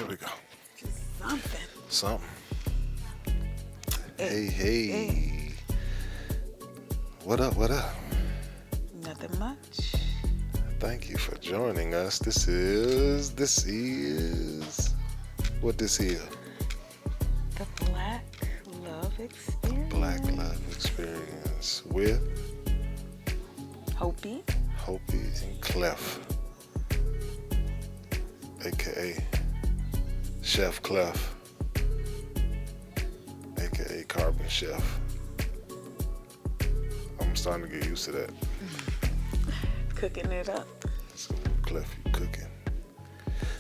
There we go. Just something. Something. Hey, hey. Hey. What up? What up? Nothing much. Thank you for joining us. This is what this is. The Black Love Experience. Black Love Experience with Hopi. Hopi and Clef, aka Chef Clef, aka Carbon Chef. I'm starting to get used to that. Cooking it up. So Clef, you cooking.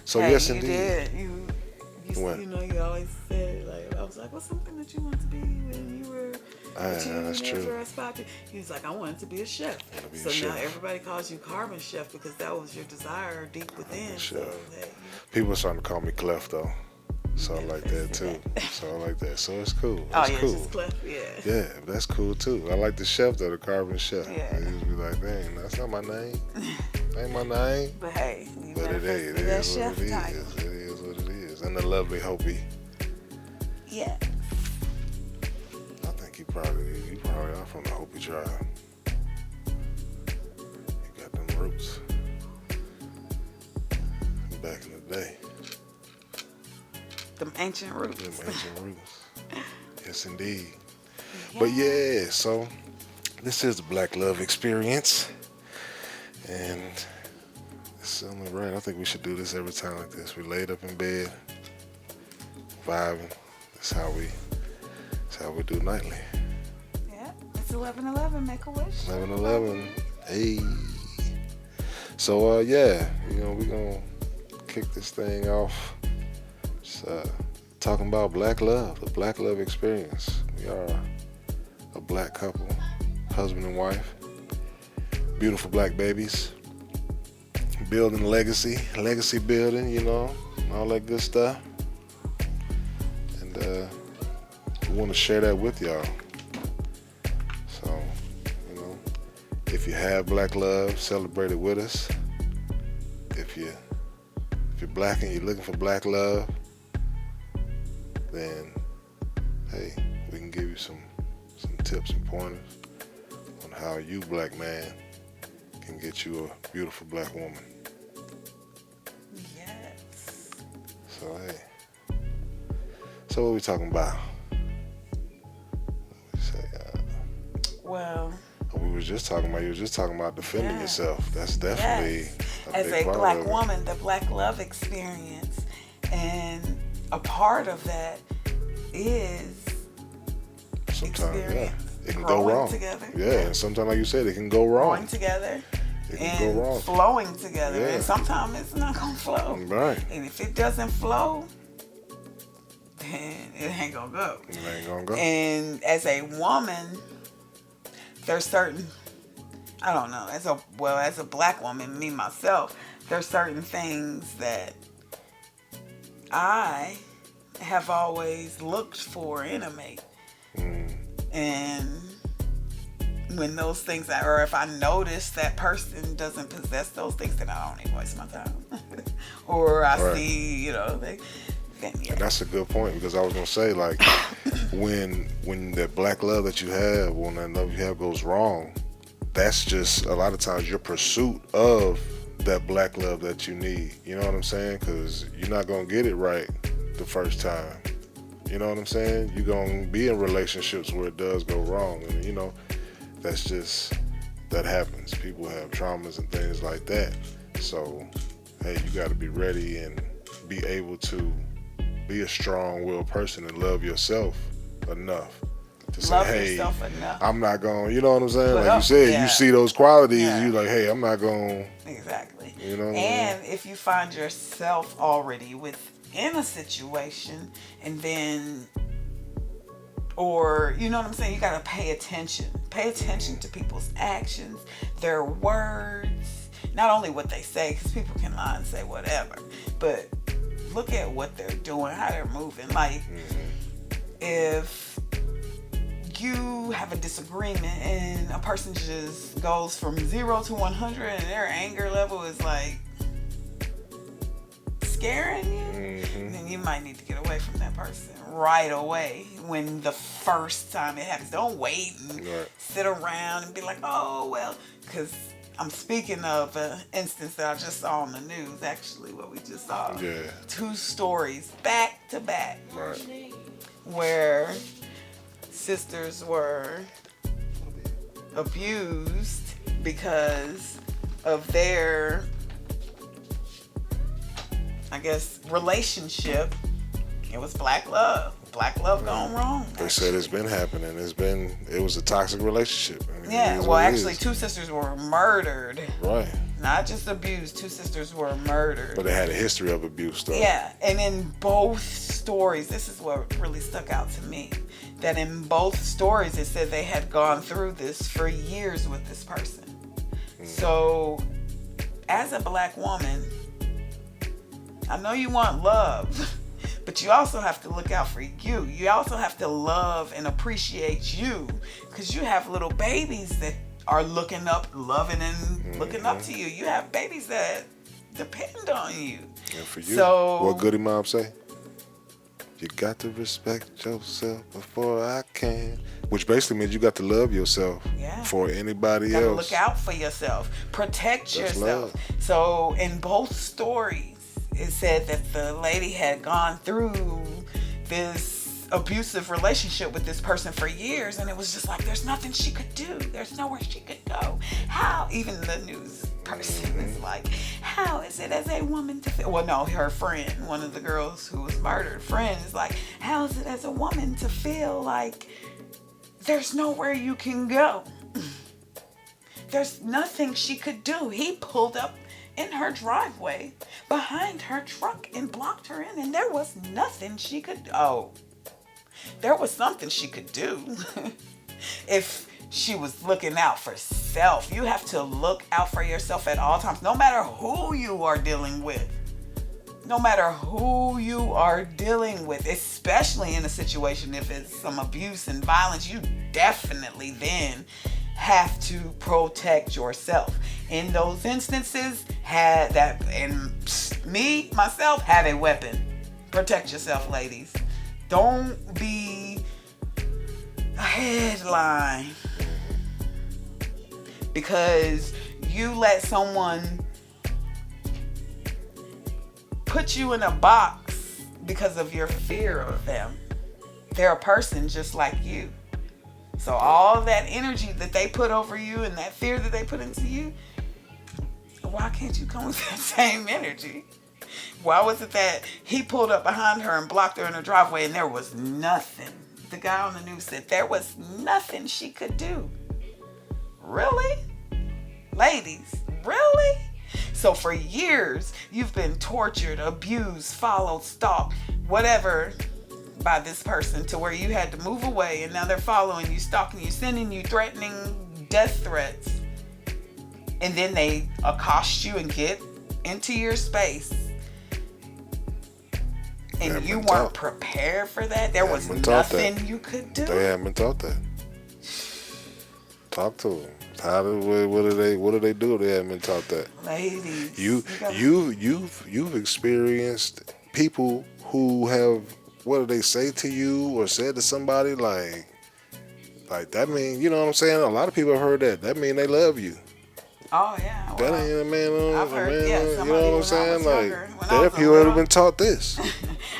So Hey, yes, you indeed. did. What? You know, you always said, like, I was like, what's something that you want to be when you were That's true. first popping? He was like, I wanted to be a chef. Wanna be a So now chef. everybody calls you Carbon Chef because that was your desire deep within. So, Chef. hey, People are starting to call me Clef though. So I like that too. So I like that. So it's cool. It's cool. just Clef, yeah. Yeah, that's cool too. I like the chef though, the Carbon Chef. Yeah. They used to be like, dang, that's not my name. Ain't my name. But hey, you But it manifested is that what chef it title. is. It is what it is. And the lovely Hopi. Yeah. I think you probably are from the Hopi tribe. You got them roots. Back in the day. Them ancient roots. Them ancient roots. Yes, indeed. But yeah, so this is the Black Love Experience. And it's only right. I think we should do this every time like this. We laid up in bed, vibing. That's how we do nightly. Yeah, it's 11:11. Make a wish. 11:11. Hey. So yeah, we're gonna kick this thing off. Just talking about black love, the Black Love Experience. We are a black couple, husband and wife, beautiful black babies, building legacy building, all that good stuff. And we want to share that with y'all. So, if you have black love, celebrate it with us. If you're black and you're looking for black love, then hey, we can give you some tips and pointers on how you, black man, can get you a beautiful black woman. Yes. So hey, so what we talking about? What we say? Well, You was just talking about defending Yes. yourself. That's definitely yes. a As big a part black of it. woman, the Black Love Experience, and a part of that is Sometimes, experience. it can Growing go wrong. together. Yeah, and sometimes, like you said, it can go wrong. growing together It can and go wrong. flowing together. Yeah. And sometimes it's not gonna flow. Right. And if it doesn't flow, then it ain't gonna go. It ain't gonna go. And as a woman, there's certain, I don't know, as a black woman, me myself, there's certain things that I have always looked for in a mate. And when those things, or if I notice that person doesn't possess those things, then I don't even waste my time. Or I Right. see, then yeah. And that's a good point, because I was gonna say, like, when that black love that you have, when that love you have goes wrong, that's just a lot of times your pursuit of that black love that you need. You know what I'm saying? Because you're not gonna get it right the first time. You know what I'm saying? You're gonna be in relationships where it does go wrong, and that happens. People have traumas and things like that. So, hey, you got to be ready and be able to be a strong-willed person and love yourself enough to say, Love hey, yourself enough. I'm not going, you know what I'm saying? Put Like you up, said, yeah. you see those qualities, Yeah. you like, hey, I'm not going, Exactly. you know what I And if you find yourself already within a situation, and then, or, you know what I'm saying, you got to pay attention. Pay attention to people's actions, their words, not only what they say, because people can lie and say whatever, but look at what they're doing, how they're moving. Like, if you have a disagreement and a person just goes from 0 to 100 and their anger level is like scaring you, then you might need to get away from that person right away when the first time it happens. Don't wait and sit around and be like, oh, well, because I'm speaking of an instance that I just saw on the news, actually, what we just saw. Yeah. 2 stories back to back. Right. Where sisters were abused because of their, I guess, relationship. It was black love. Black love gone wrong. They said it's been happening. It was a toxic relationship. I mean, Yeah, well, actually, 2 sisters were murdered. Right. Not just abused. 2 sisters were murdered. But they had a history of abuse, though. Yeah, and in both stories, this is what really stuck out to me. That in both stories, it said they had gone through this for years with this person. So, as a black woman, I know you want love, but you also have to look out for you. You also have to love and appreciate you, because you have little babies that are looking up, loving and looking up to you. You have babies that depend on you. And for you, so, what Goody Mom say? You got to respect yourself before I can. Which basically means you got to love yourself for anybody you gotta else. Look out for yourself. Protect That's yourself. love. So in both stories, it said that the lady had gone through this abusive relationship with this person for years, and it was just like there's nothing she could do. There's nowhere she could go. How? Even the news person is like, how is it as a woman to feel? Well, no, her friend, one of the girls who was murdered, friend is like, how is it as a woman to feel like there's nowhere you can go? There's nothing she could do. He pulled up in her driveway behind her truck and blocked her in, and there was nothing she could do. Oh, there was something she could do. If she was looking out for self. You have to look out for yourself at all times, no matter who you are dealing with. No matter who you are dealing with, especially in a situation if it's some abuse and violence, you definitely then have to protect yourself. In those instances, myself, have a weapon. Protect yourself, ladies. Don't be a headline because you let someone put you in a box because of your fear of them. They're a person just like you. So all that energy that they put over you and that fear that they put into you, why can't you come with that same energy? Why was it that he pulled up behind her and blocked her in her driveway and there was nothing? The guy on the news said there was nothing she could do. Really? Ladies, really? So for years, you've been tortured, abused, followed, stalked, whatever, by this person to where you had to move away, and now they're following you, stalking you, sending you threatening death threats. And then they accost you and get into your space. And you weren't prepared for that. There was nothing you could do. They haven't been taught that. Talk to them. What do they do? They haven't been taught that. Ladies, you've experienced people who have, what do they say to you or said to somebody like that mean, you know what I'm saying? A lot of people have heard that. That mean they love you. Oh yeah. Well, that ain't a man. I've heard, you know what I'm saying? Like, there are people that have been taught this.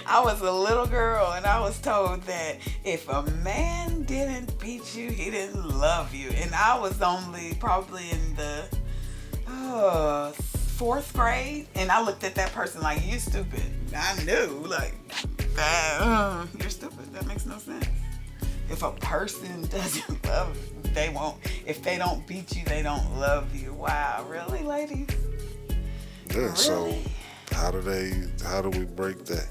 I was a little girl and I was told that if a man didn't beat you, he didn't love you. And I was only probably in the 4th grade, and I looked at that person like, you stupid. I knew, like, that, you're stupid. That makes no sense. If a person doesn't love you, they won't. If they don't beat you, they don't love you. Wow, really, ladies? Yeah, really? So how do we break that?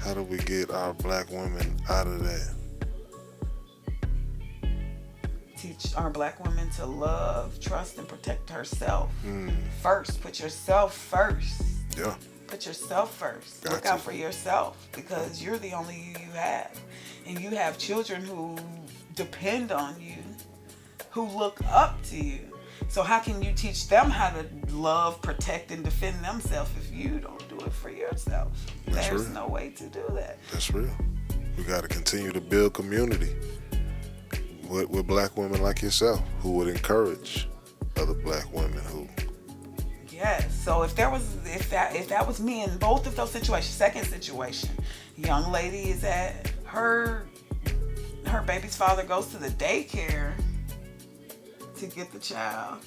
How do we get our black women out of that? Teach our black women to love, trust, and protect herself. First, put yourself first. Yeah. Put yourself first. Look out for yourself, because you're the only you have. And you have children who depend on you, who look up to you. So how can you teach them how to love, protect, and defend themselves if you don't do it yourself. That's There's real. no way to do that. That's real. We got to continue to build community with black women like yourself who would encourage other black women who. Yes. So if that was me in both of those situations, second situation, young lady is at her baby's father goes to the daycare to get the child,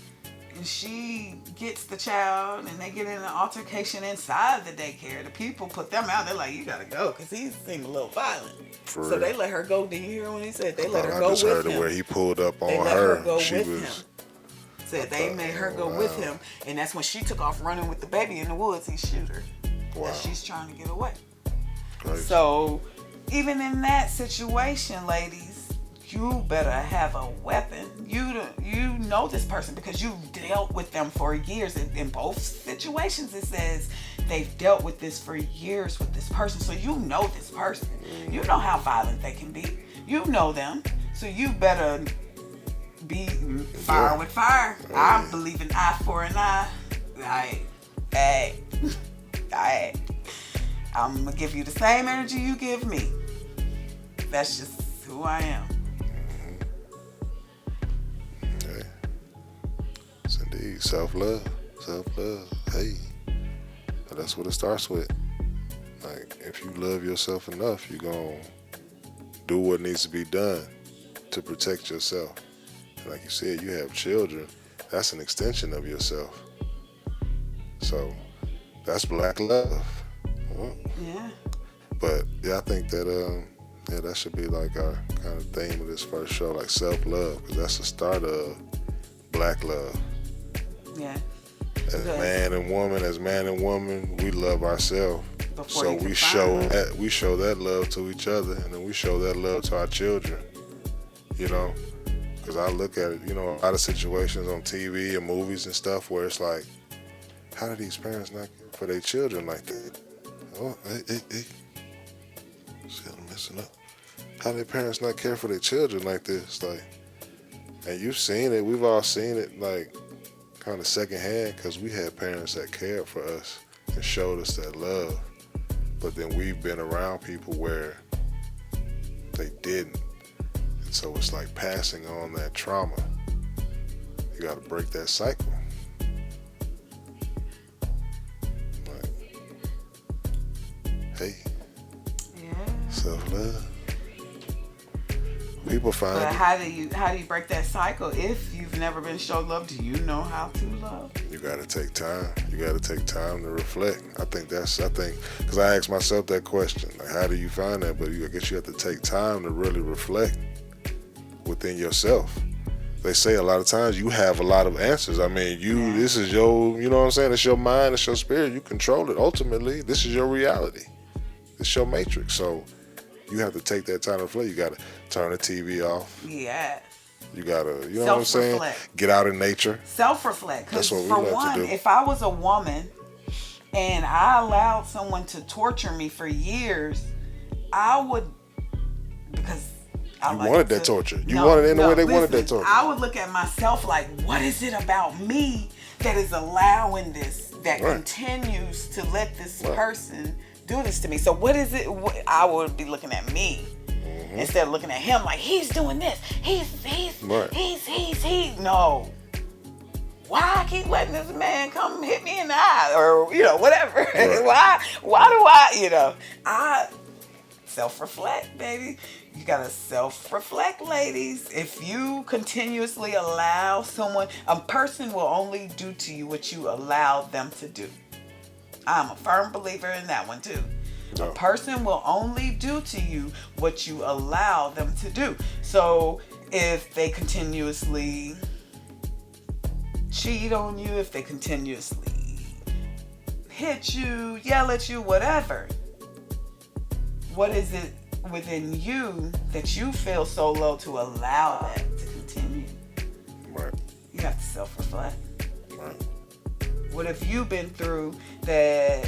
and she gets the child, and they get in an altercation inside the daycare. The people put them out. They're like, you gotta go because he seemed a little violent. For So real. they let her go. Did you hear when he said they let her I go just with heard him? it where he pulled up on They let her. her go She with was. him. Said they made her go with him, and that's when she took off running with the baby in the woods. He shoot her. Wow. As she's trying to get away. Crazy. So even in that situation, ladies, you better have a weapon. You know this person because you've dealt with them for years. In both situations, it says they've dealt with this for years with this person. So you know this person. You know how violent they can be. You know them. So you better be fire with fire. I believe in eye for an eye. I'm gonna give you the same energy you give me. That's just who I am. Okay. It's indeed self-love. Self-love. Hey. But that's what it starts with. Like, if you love yourself enough, you're going to do what needs to be done to protect yourself. And like you said, you have children. That's an extension of yourself. So, that's black love. Well, Yeah. but yeah, I think that that should be like our kind of theme of this first show, like self-love, because that's the start of black love. Yeah. As Good. man and woman, we love ourselves. Before So you can we find show that love to each other, and then we show that love to our children. You know, because I look at it, you know, a lot of situations on TV and movies and stuff where it's like, how do these parents not care for their children like that? Oh, hey. See, I'm messing up. How do their parents not care for their children like this? Like, and you've seen it. We've all seen it, like, kind of secondhand, because we had parents that cared for us and showed us that love. But then we've been around people where they didn't. And so it's like passing on that trauma. You got to break that cycle. Like, hey, Yeah. self-love. People find But it. how do you break that cycle if you've never been shown love? Do you know how to love? You got to take time. You got to take time to reflect. I think, because I asked myself that question, like, how do you find that? But I guess you have to take time to really reflect within yourself. They say a lot of times you have a lot of answers. I mean, this is your, you know what I'm saying? It's your mind, it's your spirit. You control it. Ultimately, this is your reality. It's your matrix. So you have to take that time to reflect. You got to turn the TV off. Yes. You got to, you know what I'm saying? Self-reflect. Get out in nature. Self-reflect. Because That's what we for like to one, do. if I was a woman and I allowed someone to torture me for years, I would, because I You like wanted to- that torture. You wanted it in the way they wanted that torture. I would look at myself like, what is it about me that is allowing this, that Right. continues to let this Right. person do this to me? So what is it? I would be looking at me instead of looking at him like he's doing this. Right. No. Why I keep letting this man come hit me in the eye or whatever? Right. Why do I self-reflect, baby. You gotta self-reflect, ladies. If you continuously allow a person will only do to you what you allow them to do. I'm a firm believer in that one too. No. A person will only do to you what you allow them to do. So if they continuously cheat on you, if they continuously hit you, yell at you, whatever, what is it within you that you feel so low to allow that to continue? Right. You have to self-reflect. Right. What have you been through that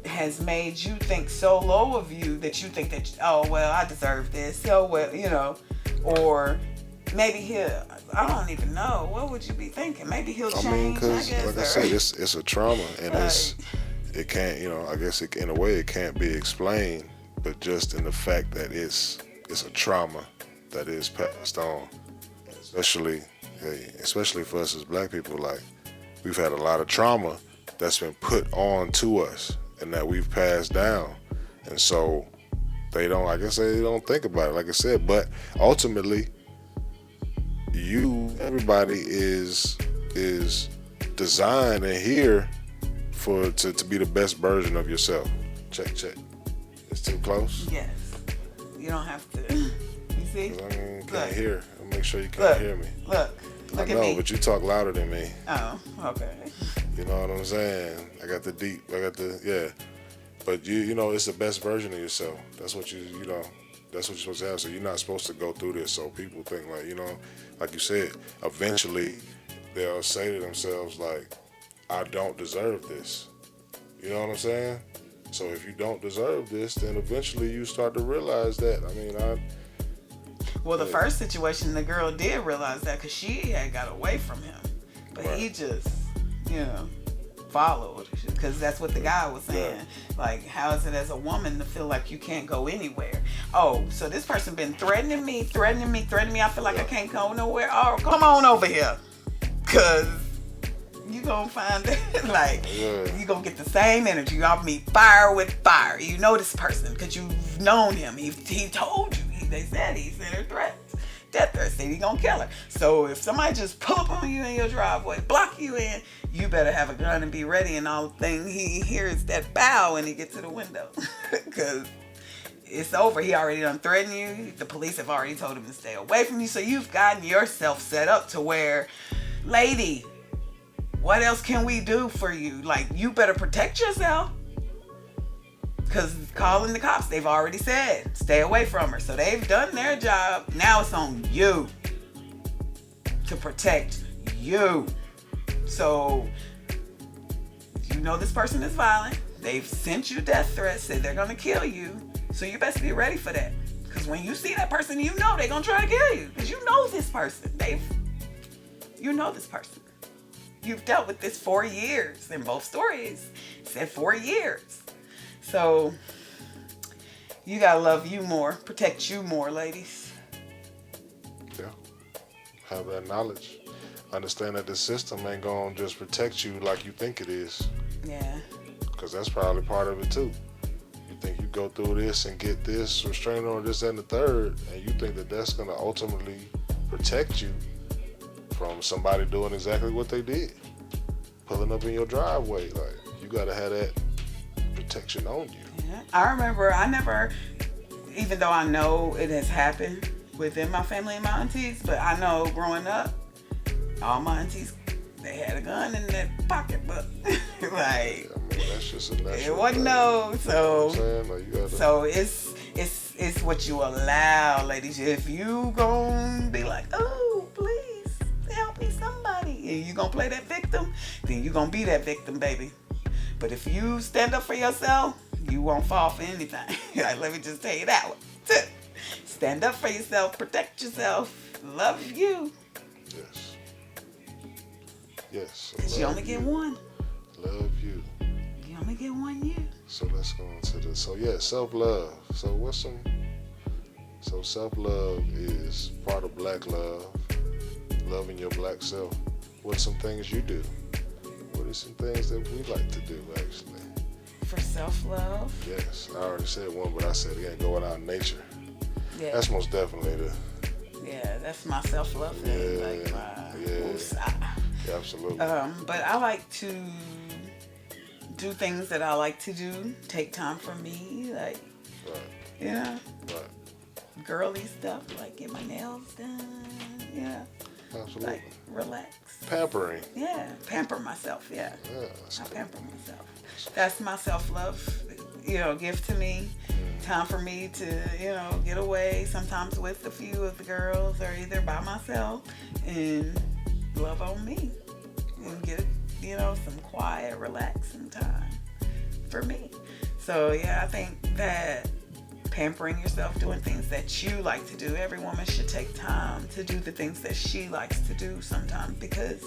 has made you think so low of you that you think that, oh, well, I deserve this. So, well, or maybe I don't even know. What would you be thinking? Maybe he'll change, I mean, because I guess. like I said, it's a trauma, and it can't, I guess in a way it can't be explained, but just in the fact that it's a trauma that is passed on, especially especially for us as black people. Like, we've had a lot of trauma that's been put on to us and that we've passed down, and so I guess they don't think about it, like I said. But ultimately, everybody is designed and here to be the best version of yourself. Check. It's too close. Yes. You don't have to. You see? 'Cause can't hear. I'll make sure you can't hear me. Look I at know, me. but you talk louder than me. Oh, okay. You know what I'm saying? I got the yeah. But it's the best version of yourself. That's what that's what you're supposed to have. So you're not supposed to go through this. So people think like you said, eventually they'll say to themselves like, I don't deserve this. You know what I'm saying? So if you don't deserve this, then eventually you start to realize that. Well, the first situation, the girl did realize that because she had got away from him. But he just, followed. Because that's what the guy was saying. Yeah. Like, how is it as a woman to feel like you can't go anywhere? Oh, so this person been threatening me. I feel like I can't go nowhere. Oh, come on over here. Because you gonna find it, like, you gonna get the same energy. Y'all meet fire with fire. You know this person because you've known him. He told you. They said he sent her threats, death threats. Said he gonna kill her. So if somebody just pull up on you in your driveway, block you in, you better have a gun and be ready. And all the thing he hears that bow when he gets to the window, because it's over. He already done threatened you. The police have already told him to stay away from you. So you've gotten yourself set up to where, lady, what else can we do for you? Like, you better protect yourself. Because calling the cops, they've already said, stay away from her. So they've done their job. Now it's on you to protect you. So, this person is violent. They've sent you death threats, said they're going to kill you. So you best be ready for that. Because when you see that person, they're going to try to kill you. Because you know this person. You know this person. You've dealt with this 4 years. In both stories, it said 4 years. So, you gotta love you more, protect you more, ladies. Yeah. Have that knowledge. Understand that the system ain't gonna just protect you like you think it is. Yeah. Because that's probably part of it too. You think you go through this and get this restraining order, this, and the third, and you think that that's gonna ultimately protect you from somebody doing exactly what they did. Pulling up in your driveway. Like, you gotta have that protection on you. Yeah. I remember even though I know it has happened within my family and my aunties, but I know growing up, all my aunties, they had a gun in their pocketbook. Like, that's just a natural it wasn't no, so so it's what you allow, ladies. If you gonna be like, oh, please help me, somebody, and you gonna play that victim, then you gonna be that victim, baby. But if you stand up for yourself, you won't fall for anything. Like, let me just tell you that one. Stand up for yourself, protect yourself, love you. Yes. Because you only get one. Love you. You only get 1 year. So let's go into this. So self-love. So self-love is part of black love, loving your black self. What's some things you do? What are some things that we like to do, actually? For self-love? Yes. I already said one, but I said again, going out in nature. Yeah. That's most definitely Yeah, that's my self-love thing. Yeah, like my yeah, absolutely. But I like to do things that I like to do. Take time for me, like, Right. girly stuff, like get my nails done. Yeah. Absolutely. Like, relax. Pampering. Yeah, pamper myself. Yeah. I Cool. pamper myself. That's my self-love, gift to me. Time for me to, get away, sometimes with a few of the girls or either by myself, and love on me and get, some quiet, relaxing time for me. So, yeah, I think that pampering yourself, doing things that you like to do. Every woman should take time to do the things that she likes to do sometimes, because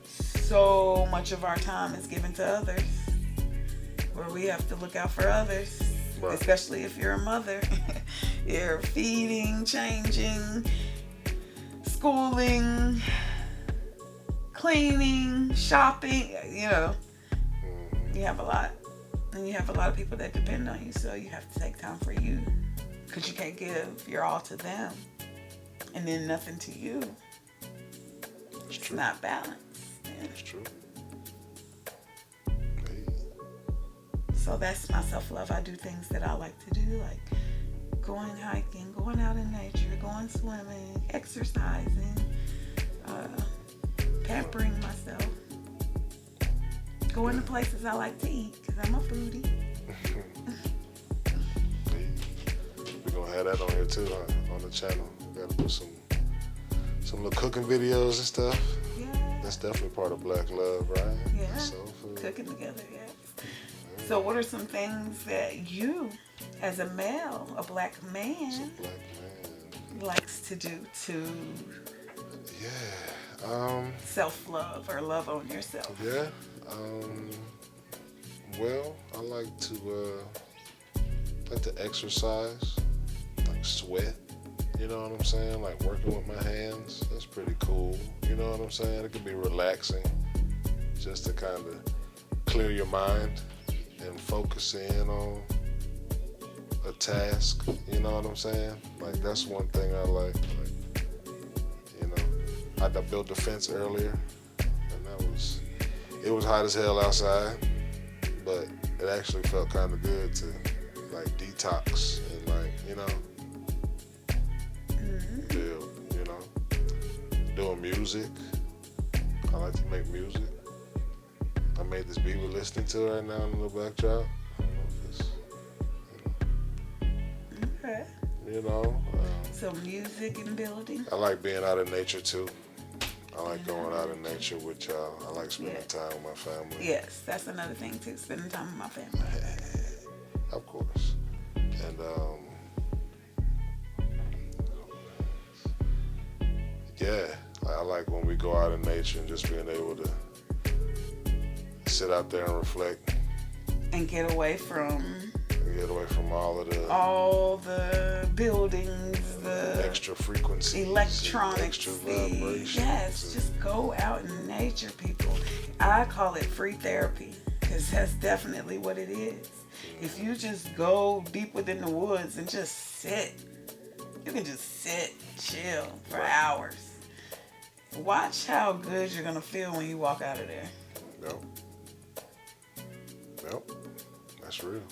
so much of our time is given to others. where we have to look out for others, Right. especially if you're a mother. You're feeding, changing, schooling, cleaning, shopping, you know. Mhm. You have a lot. And you have a lot of people that depend on you, so you have to take time for you. Because you can't give your all to them and then nothing to you. It's It's true. not balanced. Yeah. It's true. Hey. So that's my self-love. I do things that I like to do, like going hiking, going out in nature, going swimming, exercising, pampering myself, going to places I like to eat because I'm a foodie. Hey. We're gonna have that on here too, huh? On the channel. We gotta do some little cooking videos and stuff. Yeah. That's definitely part of Black Love, right? Yeah. Soul food. Cooking together, yes. So what are some things that you, as a male, a black It's a man, black man. likes to do to Yeah. self-love or love on yourself? Yeah. Well, I like to exercise, like sweat. You know what I'm saying? Like working with my hands. That's pretty cool. You know what I'm saying? It can be relaxing, just to kind of clear your mind and focus in on a task. You know what I'm saying? Like that's one thing I like. You know, I built a fence earlier, and it was hot as hell outside, but it actually felt kind of good to like detox and like, you know, feel, you know, doing music. I like to make music. I made this beat we're listening to right now in the backdrop. I don't know if it's, Okay. you know, So music and building. I like being out in nature too. I like going out in nature with y'all. I like spending time with my family. Yes, that's another thing too. Spending time with my family. Of course. And yeah, I like when we go out in nature and just being able to sit out there and reflect And get away from and get away from all of the all the buildings, the extra frequencies, electronics, extra the, vibrations. yes, just go out in nature, people. I call it free therapy because that's definitely what it is. If you just go deep within the woods and just sit, you can just sit, chill for hours. Watch how good you're gonna feel when you walk out of there. Yep, that's real.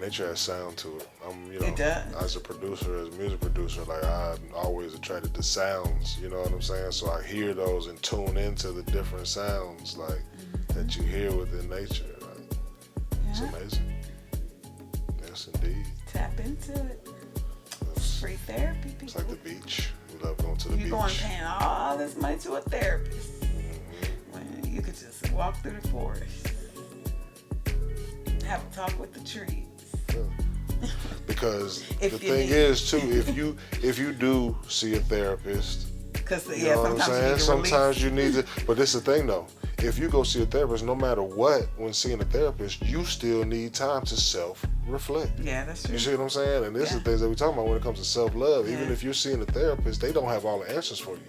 Nature has sound to it. You know, It does. as a producer, as a music producer, like I'm always attracted to sounds. You know what I'm saying? So I hear those and tune into the different sounds like that you hear within nature. Like, it's Yeah. amazing. Yes, indeed. Tap into it. It's, Free therapy, people. it's like the beach. We love going to the You're going beach. paying all this money to a therapist Mhm. when you could just walk through the forest, have a talk with the trees. Yeah. Because If the you thing need- is too, if you do see a therapist, Because you yeah, know what I'm sometimes you saying? need to Sometimes release. you need to, but this is the thing though. If you go see a therapist, no matter what, when seeing a therapist, you still need time to self-reflect. Yeah, that's true. You see what I'm saying? And this is Yeah. the things that we're talking about when it comes to self-love. Even Yeah. if you're seeing a therapist, they don't have all the answers for you.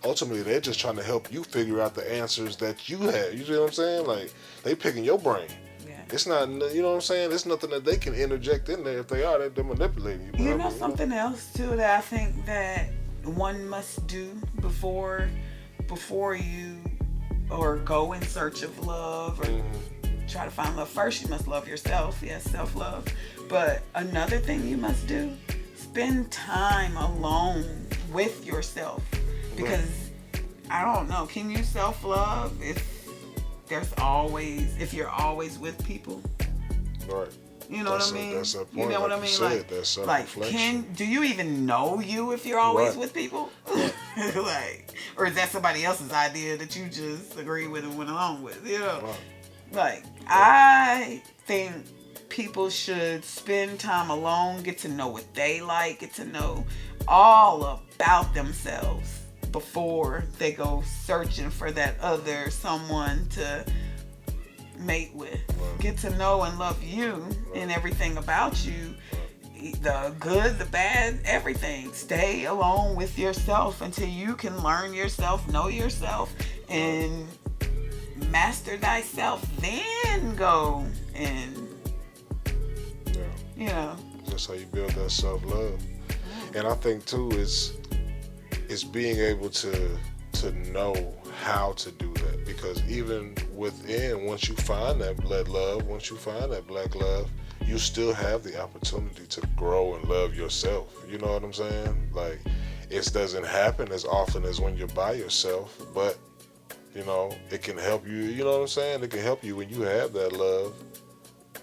Ultimately, they're just trying to help you figure out the answers that you have. You see what I'm saying? Like, they picking your brain. Yeah. It's not, you know what I'm saying? It's nothing that they can interject in there. If they are, they're manipulating you. But You I know mean, something else too that I think that one must do before you or go in search of love or try to find love. First, you must love yourself. Yes, self-love. But another thing you must do, spend time alone with yourself. Because I don't know, can you self-love if you're always with people? Right. You know That's what I mean? that's a point. You know what like I mean? You said, Like, that's like, self-reflection. do you even know you if you're always Right. with people? Like, or is that somebody else's idea that you just agree with and went along with? You know, Right. like I think people should spend time alone, get to know what they like, get to know all about themselves before they go searching for that other someone to mate with. Right. Get to know and love you and everything about you. The good, the bad, everything. Stay alone with yourself until you can learn yourself, know yourself, and master thyself. Then go and, Yeah. you know. That's how you build that self-love. And I think too it's being able to know how to do that, because even within, once you find that love, once you find that black love, you still have the opportunity to grow and love yourself. You know what I'm saying? Like, it doesn't happen as often as when you're by yourself, but you know, it can help you. You know what I'm saying? It can help you when you have that love,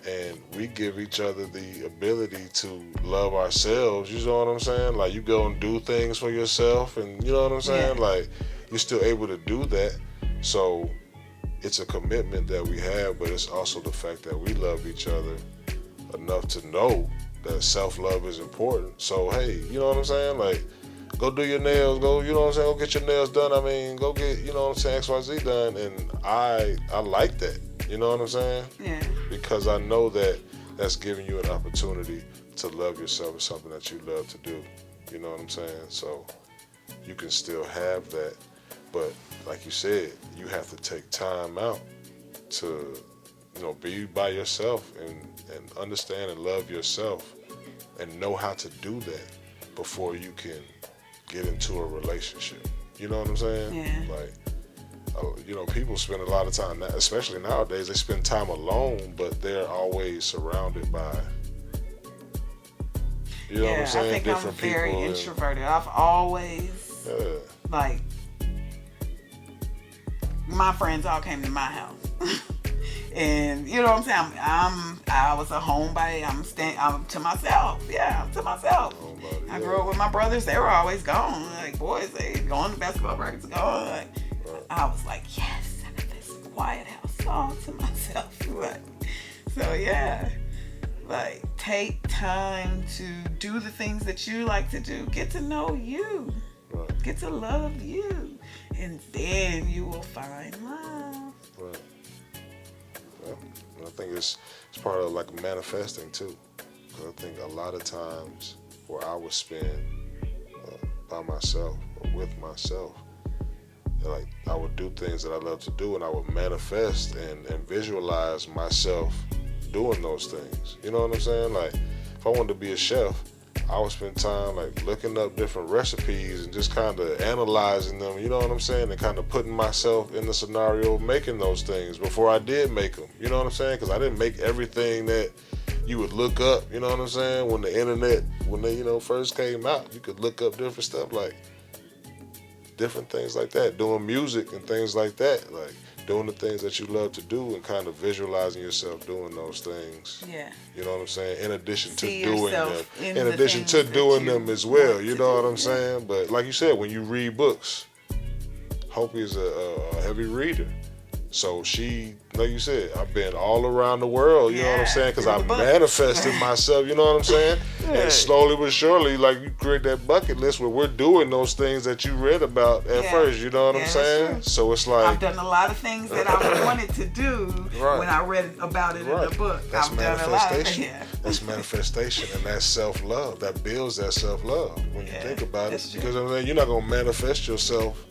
and we give each other the ability to love ourselves. You know what I'm saying? Like, you go and do things for yourself, and you know what I'm saying? Yeah. Like, you're still able to do that. So it's a commitment that we have, but it's also the fact that we love each other enough to know that self-love is important. So hey, you know what I'm saying? Like, go do your nails, go, you know what I'm saying? Go get your nails done. I mean, go get, you know what I'm saying, XYZ done. And I like that. You know what I'm saying? Yeah. Because I know that that's giving you an opportunity to love yourself. It's something that you love to do. You know what I'm saying? So you can still have that. But like you said, you have to take time out to, you know, be by yourself and understand and love yourself and know how to do that before you can get into a relationship. You know what I'm saying? Yeah. Like, you know, people spend a lot of time, especially nowadays, they spend time alone, but they're always surrounded by, you know what I'm saying? I think different I'm very people. introverted. I've always, like, my friends all came to my house. And you know what I'm saying? I was a homebody. I'm to myself. Yeah, I'm to myself. Homebody, I grew up with my brothers. They were always gone. Like, boys, they going to basketball practice, going. Like, I was like, yes, I got this quiet house all to myself. Like, so yeah, like, take time to do the things that you like to do. Get to know you. Right. Get to love you, and then you will find love. Right. Yeah. And I think it's part of like manifesting too. 'Cause I think a lot of times where I would spend by myself or with myself, like, I would do things that I love to do, and I would manifest and visualize myself doing those things. You know what I'm saying? Like, if I wanted to be a chef, I would spend time like looking up different recipes and just kind of analyzing them, you know what I'm saying, and kind of putting myself in the scenario of making those things before I did make them, you know what I'm saying, because I didn't make everything that you would look up, you know what I'm saying, when the internet, when they, you know, first came out, you could look up different stuff, like different things like that, doing music and things like that, like doing the things that you love to do and kind of visualizing yourself doing those things. Yeah. You know what I'm saying? In addition to See doing them. yourself in In the addition to things that doing you them as well. want You to know what do, I'm saying? But like you said, when you read books, Hope is a heavy reader. So she, like you said, I've been all around the world, you know what I'm saying? Because I through the books. manifested myself, you know what I'm saying? And slowly but surely, like, you create that bucket list where we're doing those things that you read about at first, you know what I'm that's saying? true. So it's like, I've done a lot of things that I wanted to do when I read about it in the book. That's I've done a lot of manifestation. it. That's manifestation, and that's self-love. That builds that self-love when you think about it. that's true. Because I mean, you're not gonna manifest yourself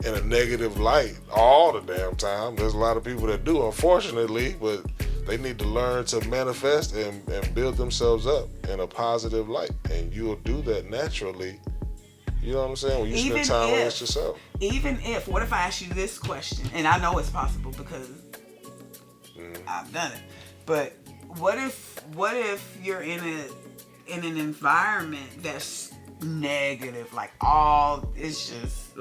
in a negative light all the damn time. There's a lot of people that do, unfortunately, but they need to learn to manifest and build themselves up in a positive light, and you'll do that naturally. You know what I'm saying? When you spend time with yourself. Even if, what if I ask you this question, and I know it's possible because I've done it, but what if you're in an environment that's negative, like all it's just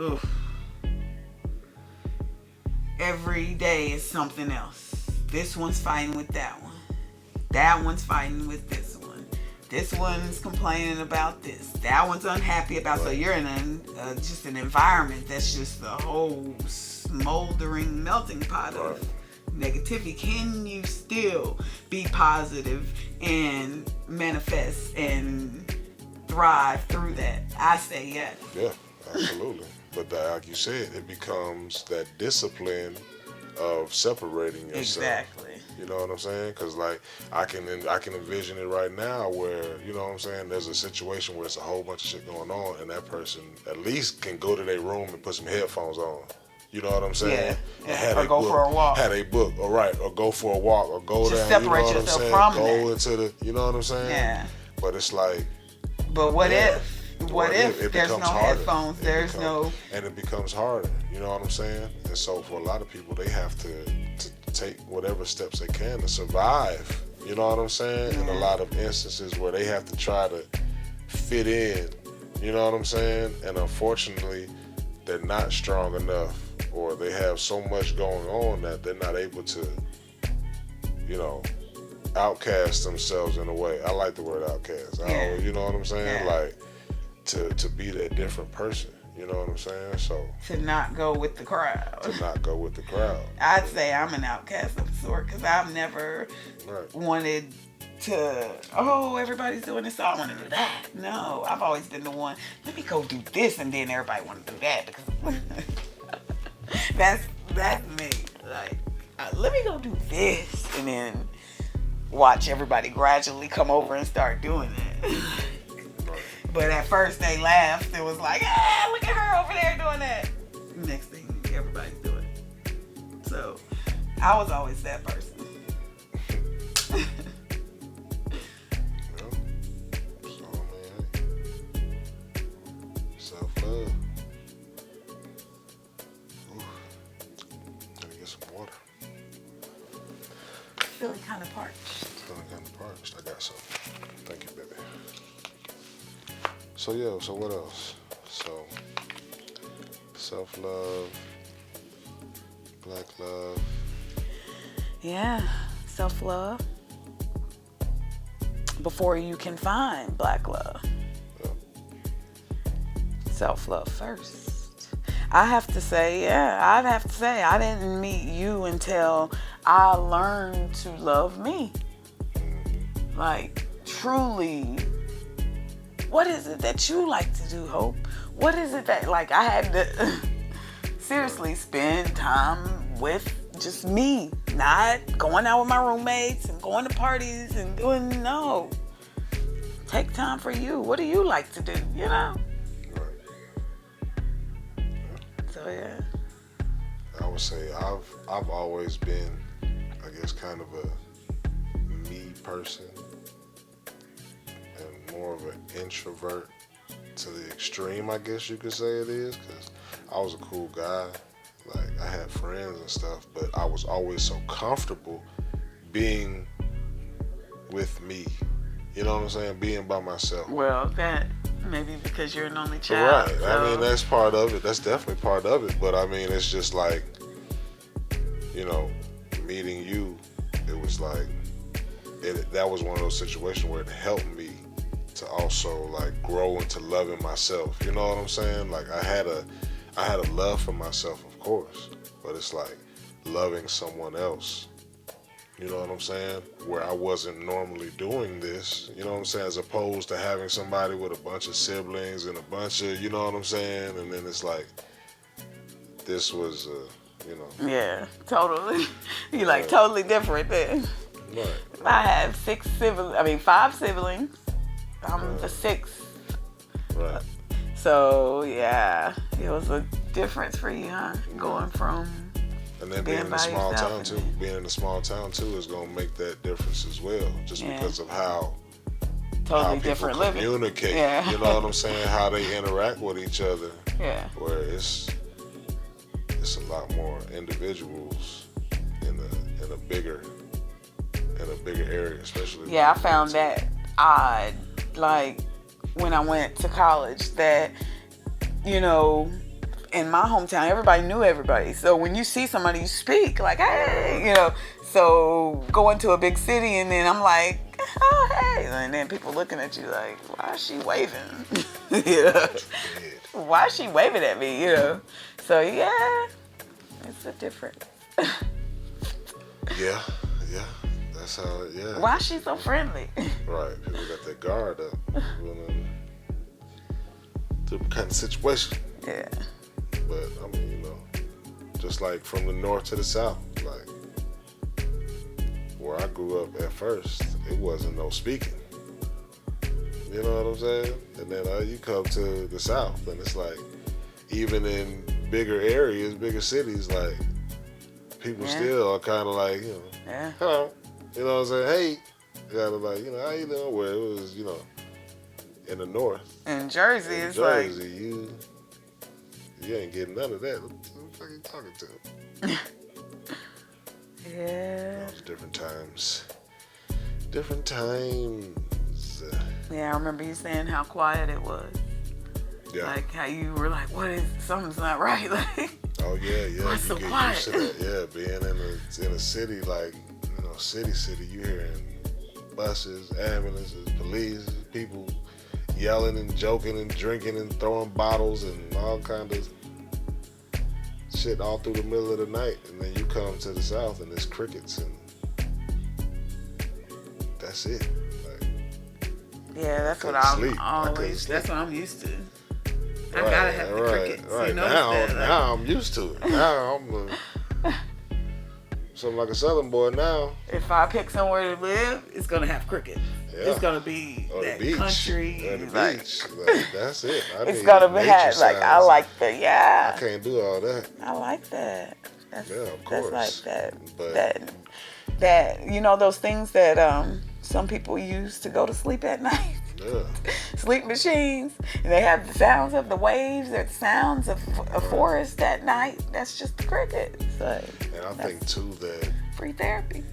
every day is something else. This one's fighting with that one. That one's fighting with this one. This one's complaining about this. That one's unhappy about. So you're in just an environment that's just the whole smoldering melting pot of negativity. Can you still be positive and manifest and thrive through that? I say yes. Yeah, absolutely. But like you said, it becomes that discipline of separating yourself. Exactly. You know what I'm saying? Because like I can envision it right now where, you know what I'm saying, there's a situation where it's a whole bunch of shit going on, and that person at least can go to their room and put some headphones on. You know what I'm saying? Yeah. Or go for a walk. Had a book, all right, or go for a walk, or go Just down. separate you know yourself what I'm saying? from Go that. into the, you know what I'm saying? Yeah. But it's like, But what yeah. if? What if it there's no becomes harder. headphones? And it becomes harder. You know what I'm saying? And so for a lot of people, they have to take whatever steps they can to survive. You know what I'm saying? In a lot of instances where they have to try to fit in. You know what I'm saying? And unfortunately, they're not strong enough, or they have so much going on that they're not able to, you know, outcast themselves in a way. I like the word outcast. You know what I'm saying? Yeah. Like to be that different person. You know what I'm saying? So to not go with the crowd. to not go with the crowd. I'd say I'm an outcast of sort because I've never wanted to. Oh, everybody's doing this, so I want to do that. No, I've always been the one. Let me go do this, and then everybody want to do that because that's me. Like, let me go do this, and then watch everybody gradually come over and start doing it. But at first they laughed. It was like, look at her over there doing that. Next thing, everybody's doing it. So I was always that person. So, man, self-love. Gotta get some water. Feeling kind of parched. I got some. Thank you, baby. So yeah, so what else? So self-love, black love. Yeah, self-love. Before you can find black love. Yeah. Self-love first. I have to say I didn't meet you until I learned to love me. Like, truly. What is it that you like to do, Hope? What is it that, like, I had to seriously spend time with just me, not going out with my roommates and going to parties and doing, no. Take time for you. What do you like to do, you know? Right. So, yeah. I would say I've always been, I guess, kind of a me person. More of an introvert to the extreme, I guess you could say it is, because I was a cool guy. Like, I had friends and stuff, but I was always so comfortable being with me. You know what I'm saying? Being by myself. Well, that maybe because you're an only child. Right. So. I mean, that's part of it. That's definitely part of it. But I mean, it's just like, you know, meeting you, it was like, that was one of those situations where it helped me to also like grow into loving myself. You know what I'm saying? Like I had a love for myself, of course, but it's like loving someone else. You know what I'm saying? Where I wasn't normally doing this, you know what I'm saying? As opposed to having somebody with a bunch of siblings and a bunch of, you know what I'm saying? And then it's like, this was, you know. Yeah, totally. You like totally different then. Right. I have 5 siblings. I'm the 6th. Right. So, yeah, it was a difference for you, huh? Going from and then being in a small town too. Being in a small town too is gonna make that difference as well, just because of how totally people different living. Communicate. Yeah. You know what I'm saying? How they interact with each other. Yeah. Where it's a lot more individuals in a bigger area, especially. Yeah, I found that odd. Like when I went to college, that, you know, in my hometown, everybody knew everybody. So when you see somebody, you speak like, hey, you know. So going to a big city and then I'm like, oh, hey. And then people looking at you like, why is she waving? You know? Why is she waving at me? You know? So yeah, it's a difference. Yeah. That's how, yeah. Why is she so friendly? Right. People got their guard up. Different kind of situation. Yeah. But, I mean, you know, Just like from the north to the south. Like where I grew up at first, it wasn't no speaking. You know what I'm saying? And then you come to the south, and it's like, even in bigger areas, bigger cities, like people still are kind of like, hello. You know what I'm saying? Hey, you gotta like, how you doing? Where it was, in the north. In Jersey, in it's Jersey, like you ain't getting none of that. What the fuck are you talking to? Yeah. Those different times. Different times. Yeah, I remember you saying how quiet it was. Yeah. Like how you were like, something's not right. Like, oh yeah. What's You so get quiet? used to that. Yeah, being in a city like, city, you hearing buses, ambulances, police, people yelling and joking and drinking and throwing bottles and all kind of shit all through the middle of the night. And then you come to the south and it's crickets and that's it. Like, yeah, that's what I'm always. That's what I'm used to. I gotta have the crickets. Right. Now I'm used to it. Now I'm something like a Southern boy now. If I pick somewhere to live, it's gonna have crickets. Yeah. It's gonna be that beach. country. Or the beach. Like, that's it. It's gonna be like I like I can't do all that. I like that. Of course. That's like that. But that those things that some people use to go to sleep at night. Yeah. Sleep machines, and they have the sounds of the waves or the sounds of a forest at night. That's just the crickets. Like, and I think too that free therapy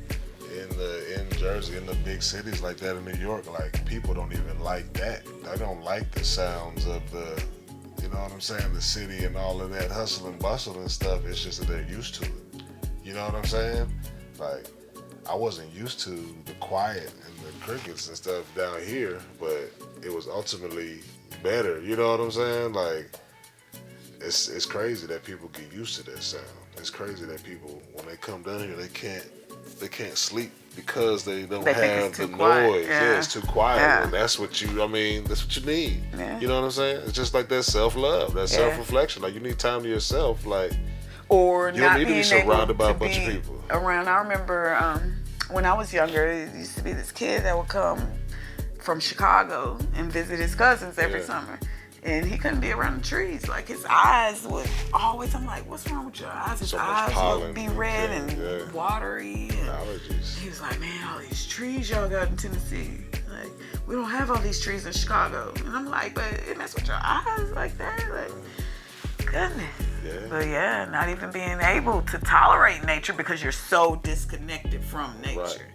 in Jersey, in the big cities like that, in New York, like people don't even like that. They don't like the sounds of the, you know what I'm saying, the city and all of that hustle and bustle and stuff. It's just that they're used to it. You know what I'm saying? Like, I wasn't used to the quiet and the crickets and stuff down here, but it was ultimately better. You know what I'm saying? Like, it's crazy that people get used to that sound. It's crazy that people, when they come down here, they can't sleep because they don't have the noise. Yeah, it's too quiet. Yeah. And that's what you need. Yeah. You know what I'm saying? It's just like that self-love, that self-reflection. Like, you need time to yourself. Like, or you don't need to be surrounded by a bunch of people. Around, I remember when I was younger, there used to be this kid that would come from Chicago and visit his cousins every summer. And he couldn't be around the trees. Like, his eyes would always, I'm like, what's wrong with your eyes? His eyes would be red and watery. And allergies. He was like, man, all these trees y'all got in Tennessee. Like, we don't have all these trees in Chicago. And I'm like, but it mess with your eyes like that? Like, goodness. Yeah. But yeah, not even being able to tolerate nature because you're so disconnected from nature.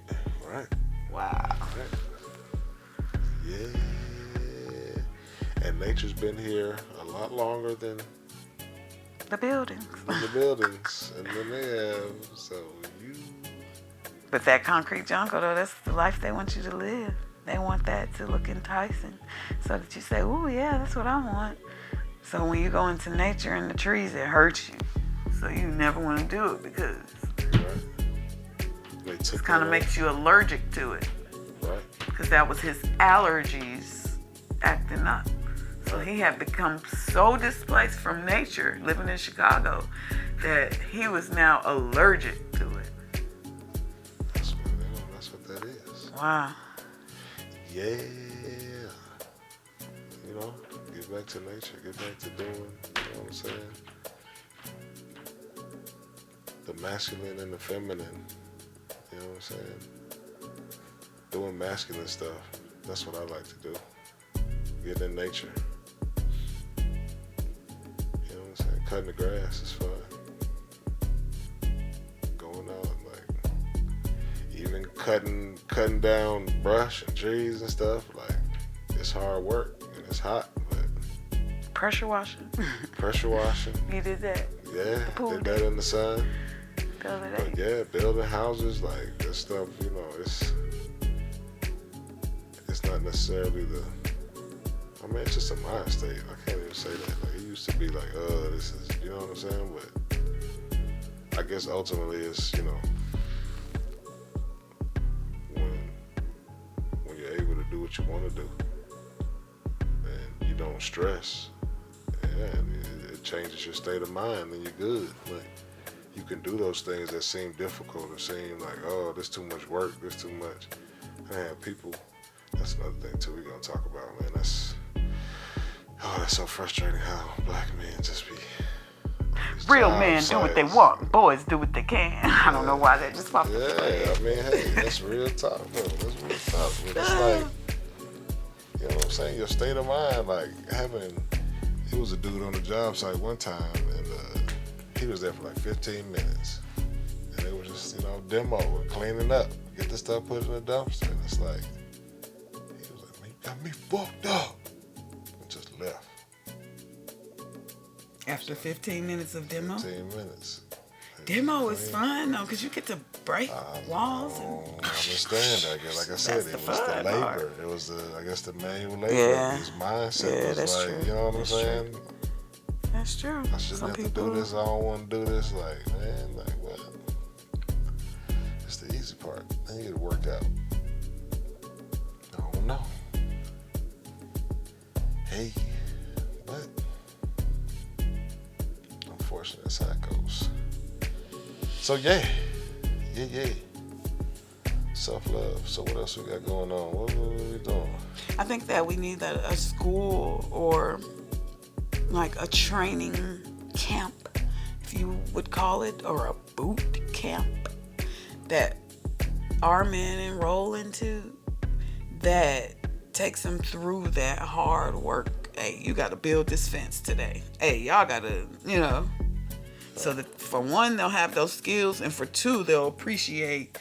Right. Wow. Right. Yeah. And nature's been here a lot longer than the buildings. And then they have, so you. But that concrete jungle, though, that's the life they want you to live. They want that to look enticing so that you say, ooh, yeah, that's what I want. So when you go into nature and the trees, it hurts you. So you never want to do it because it kind of makes you allergic to it. Right. Because that was his allergies acting up. So he had become so displaced from nature, living in Chicago, that he was now allergic to it. That's what that is. Wow. Yeah. Get back to nature. Get back to doing, you know what I'm saying? The masculine and the feminine. You know what I'm saying? Doing masculine stuff. That's what I like to do. Get in nature. You know what I'm saying? Cutting the grass is fun. Going out, like, even cutting down brush and trees and stuff. Like, it's hard work and it's hot, but pressure washing. You did that. Yeah, did that in the sun. Building houses, like, that stuff, it's not necessarily it's just a mind state. I can't even say that. Like, it used to be like, this is, you know what I'm saying? But I guess ultimately it's, when you're able to do what you want to do and you don't stress, and it changes your state of mind, then you're good. Like, you can do those things that seem difficult or seem like, oh, this too much work, this too much. Man, people, that's another thing too we're gonna talk about, man. That's so frustrating how black men just be real men do what they want, boys do what they can. I don't know why that just popped up. Yeah, I mean, hey, that's real talk, bro. That's real talk. But it's like, you know what I'm saying? Your state of mind, like it was a dude on the job site one time, and he was there for like 15 minutes, and they were just, demo and cleaning up, get the stuff put in the dumpster, and it's like, he was like, man, you got me fucked up, and just left. After 15 minutes of demo? 15 minutes. Demo is fun though, because you get to break walls. I understand that. Like I said, it was the labor. Part. It was the manual labor. Yeah. His mindset yeah, was that's like, true. you know what I'm That's saying? True. That's true. I shouldn't have to do this. I don't want to do this. Like, man, like what? It's the easy part. Then you get it worked out. I don't know. Hey, but unfortunately, that's how it goes. So yeah. Self-love. So what else we got going on? What we doing? I think that we need a school or like a training camp, if you would call it, or a boot camp that our men enroll into that takes them through that hard work. Hey, you got to build this fence today. Hey, y'all got to, so that for one, they'll have those skills, and for two, they'll appreciate,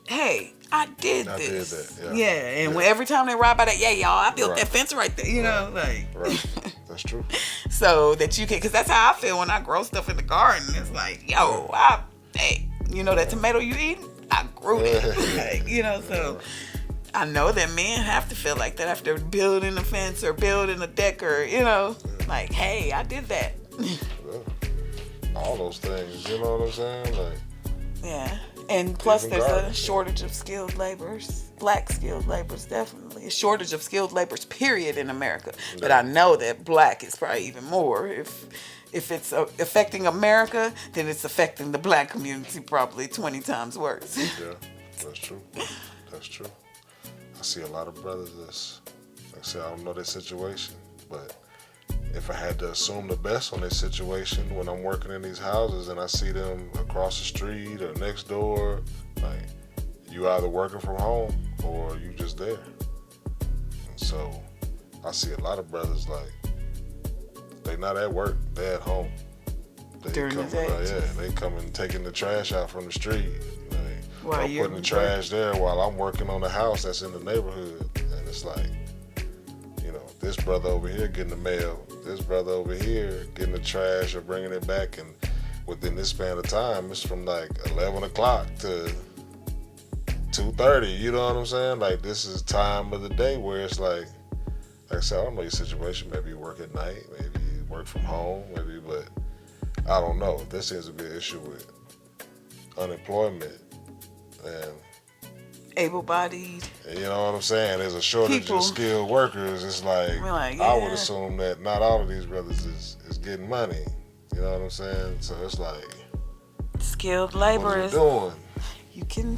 hey, I did this. Yeah. And when every time they ride by that, y'all, I built that fence right there, like. Right. That's true. So that you can, because that's how I feel when I grow stuff in the garden. It's like, yo, that tomato you eating, I grew it. So I know that men have to feel like that after building a fence or building a deck or, like, hey, I did that. All those things, you know what I'm saying? Like, yeah. And plus even there's gardens, a shortage of skilled laborers, black skilled laborers, definitely. A shortage of skilled laborers, period, in America. Yeah. But I know that black is probably even more. If it's affecting America, then it's affecting the black community probably 20 times worse. Yeah, that's true. That's true. I see a lot of brothers that's, like I said, I don't know their situation, but if I had to assume the best on their situation when I'm working in these houses and I see them across the street or next door, like, you either working from home or you just there. And so I see a lot of brothers, like, they not at work, they at home. They during the day. They coming taking the trash out from the street. Like, I'm putting the trash there while I'm working on the house that's in the neighborhood. And it's like, this brother over here getting the mail, this brother over here getting the trash or bringing it back, and within this span of time, it's from like 11 o'clock to 2:30, you know what I'm saying? Like, this is time of the day where it's like I said, I don't know your situation, maybe you work at night, maybe you work from home, but I don't know. There seems to be an issue with unemployment and able-bodied. You know what I'm saying? There's a shortage of skilled workers. It's like, I would assume that not all of these brothers is getting money. You know what I'm saying? So it's like, skilled labor is doing. You can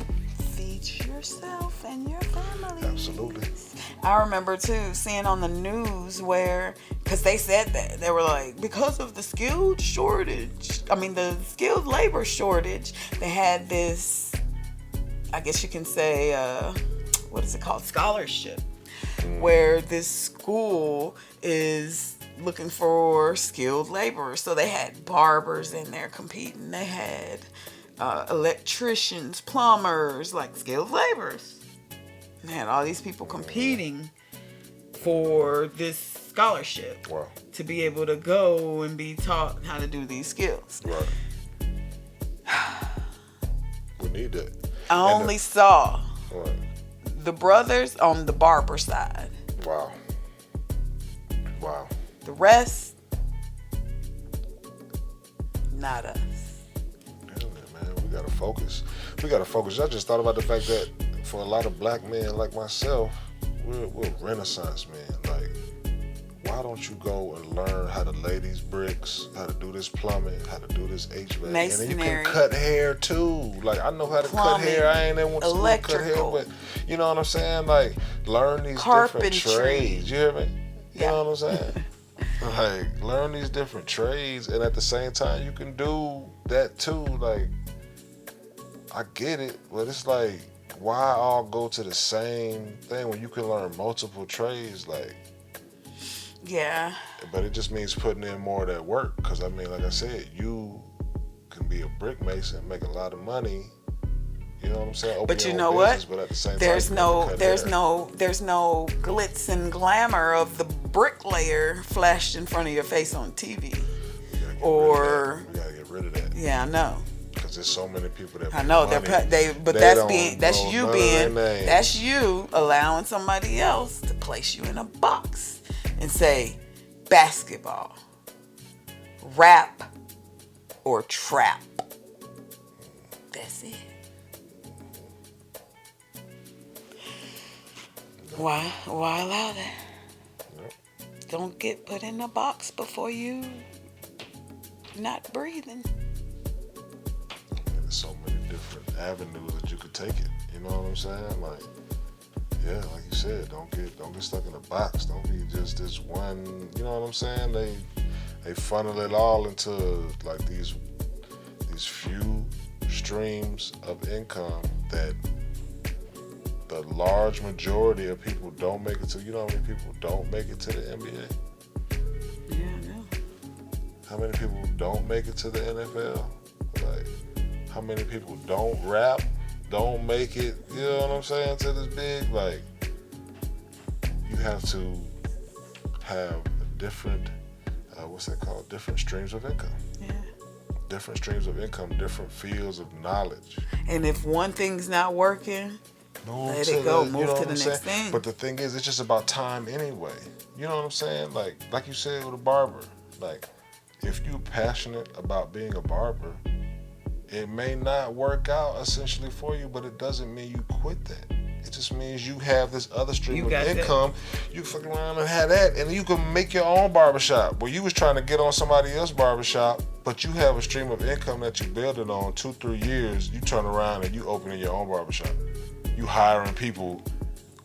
feed yourself and your family. Absolutely. I remember too seeing on the news where, because they said that they were like, because of the skilled labor shortage, they had this, I guess you can say, what is it called? Scholarship, where this school is looking for skilled laborers. So they had barbers in there competing. They had electricians, plumbers, like skilled laborers. They had all these people competing for this scholarship. Wow. To be able to go and be taught how to do these skills. Right. We need that. I only saw the brothers on the barber side. Wow. The rest, not us. Man, we gotta focus. I just thought about the fact that for a lot of black men like myself, we're Renaissance men. Like, why don't you go and learn how to lay these bricks, how to do this plumbing, how to do this HVAC, and then you can cut hair too. Like, I know how to cut hair. I ain't never went to school to cut hair, but you know what I'm saying? Like, learn these different trades. You hear me? You know what I'm saying? Like, learn these different trades, and at the same time, you can do that too. Like, I get it, but it's like, why all go to the same thing when you can learn multiple trades? Like, yeah. But it just means putting in more of that work. Because, I mean, like I said, you can be a brick mason, make a lot of money. You know what I'm saying? Open but you know business, what? But at the same there's time, no glitz and glamour of the bricklayer flashed in front of your face on TV. Or we gotta get rid of that. Yeah, I know. Because there's so many people that I know that's you allowing somebody else to place you in a box and say basketball, rap, or trap. That's it. Why allow that? Yep. Don't get put in a box before you not breathing. There's so many different avenues that you could take it. You know what I'm saying? Like, yeah, like you said, don't get stuck in a box. Don't be just this one. You know what I'm saying? They funnel it all into like these few streams of income that the large majority of people don't make it to. You know how many people don't make it to the NBA? Yeah, I know. How many people don't make it to the NFL? Like, how many people don't rap, don't make it, you know what I'm saying, to this big? Like, you have to have different, different streams of income. Yeah. Different streams of income, different fields of knowledge. And if one thing's not working, let it go. Move to the next thing. But the thing is, it's just about time anyway. You know what I'm saying? Like you said with a barber. Like, if you're passionate about being a barber, it may not work out essentially for you, but it doesn't mean you quit that. It just means you have this other stream of income. You fuck around and have that, and you can make your own barbershop. Where you was trying to get on somebody else's barbershop, but you have a stream of income that you building on 2-3 years. You turn around and you opening your own barbershop. You hiring people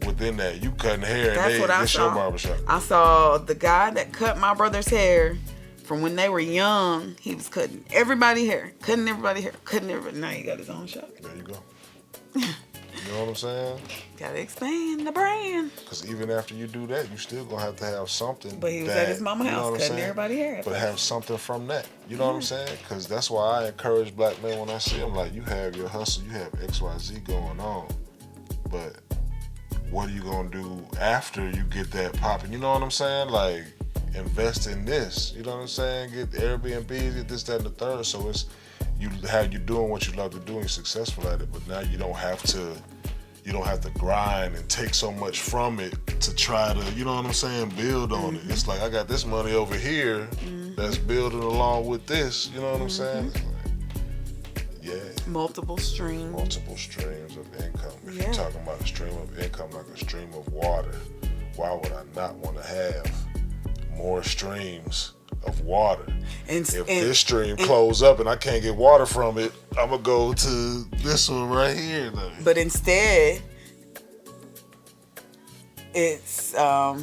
within that. You cutting hair, and it's your barbershop. I saw the guy that cut my brother's hair from when they were young. He was cutting everybody's hair, cutting everybody's hair. Now he got his own shop. There you go. You know what I'm saying? Gotta expand the brand. Because even after you do that, you still gonna have to have something. But he was at his mama's house cutting everybody's hair. But have something from that. You know what I'm saying? Because that's why I encourage black men when I see them. Like, you have your hustle, you have XYZ going on. But what are you gonna do after you get that popping? You know what I'm saying? Like, invest in this. You know what I'm saying? Get Airbnb, get this, that, and the third. So it's you doing what you love to do and you're successful at it. But now you don't have to grind and take so much from it to try to, you know what I'm saying, build on it. It's like, I got this money over here that's building along with this. You know what I'm saying? It's like, yeah. Multiple streams of income. If you're talking about a stream of income like a stream of water, why would I not want to have more streams of water? If this stream close up and I can't get water from it, I'm going to go to this one right here. But instead, it's, I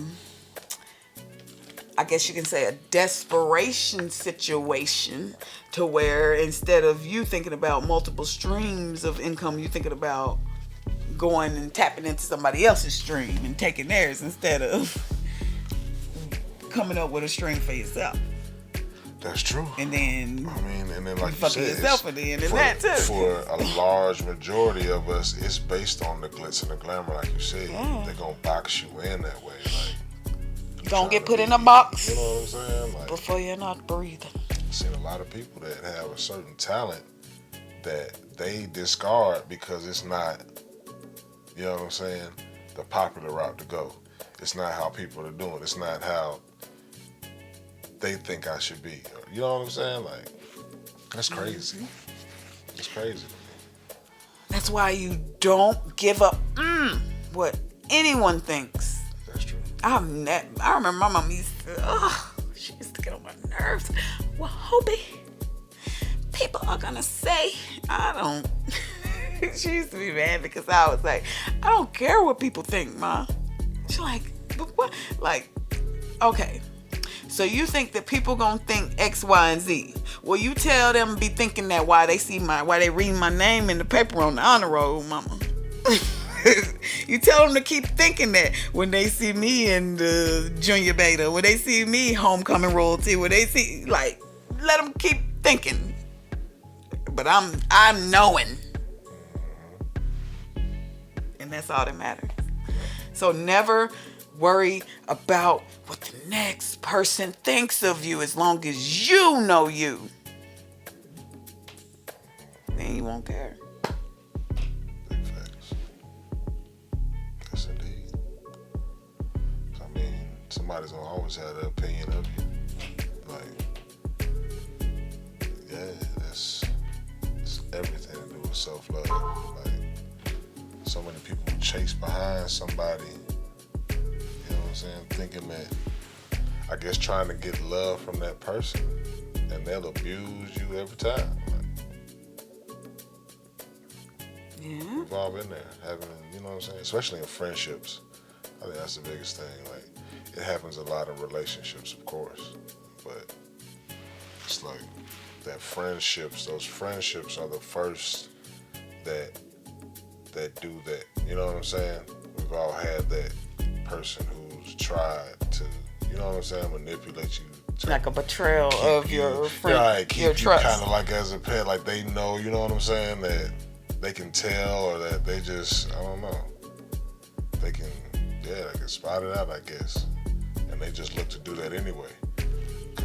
guess you can say, a desperation situation, to where instead of you thinking about multiple streams of income, you're thinking about going and tapping into somebody else's stream and taking theirs instead of coming up with a stream for yourself. That's true. And then, like you said, yourself at the end of that too. For a large majority of us, it's based on the glitz and the glamour, like you said. Yeah. They're gonna box you in that way. Like, don't get put in a box. You know what I'm saying? Like, before you're not breathing. I've seen a lot of people that have a certain talent that they discard because it's not, you know what I'm saying, the popular route to go. It's not how people are doing. It's not how they think I should be. You know what I'm saying? Like, that's crazy. It's crazy. That's why you don't give up what anyone thinks. That's true. I remember my mom used to, she used to get on my nerves. Well, Hobie, people are gonna say I don't. She used to be mad because I was like, I don't care what people think, Ma. She's like, but what? Like, okay. So you think that people gonna think X, Y, and Z? Well, you tell them be thinking that why they read my name in the paper on the honor roll, Mama. You tell them to keep thinking that when they see me in the junior beta, when they see me homecoming royalty, when they see, like, let them keep thinking. But I'm knowing, and that's all that matters. So never worry about what the next person thinks of you, as long as you know you. Then you won't care. Big facts. Yes, indeed. I mean, somebody's gonna always have their opinion of you. Like, yeah, it's everything to do with self-love. Like, so many people chase behind somebody, you know what I'm saying, thinking that, I guess, trying to get love from that person, and they'll abuse you every time. Yeah. We've all been there, having, you know what I'm saying, especially in friendships. I think that's the biggest thing. Like, it happens a lot in relationships, of course, but it's like those friendships are the first that do that. You know what I'm saying? We've all had that person who's tried to, you know what I'm saying, manipulate you. Like a betrayal of your friend, right, keep your you trust. kind of like as a pet, like they know, you know what I'm saying, that they can tell, or that they just, I don't know, they can spot it out, I guess, and they just look to do that anyway.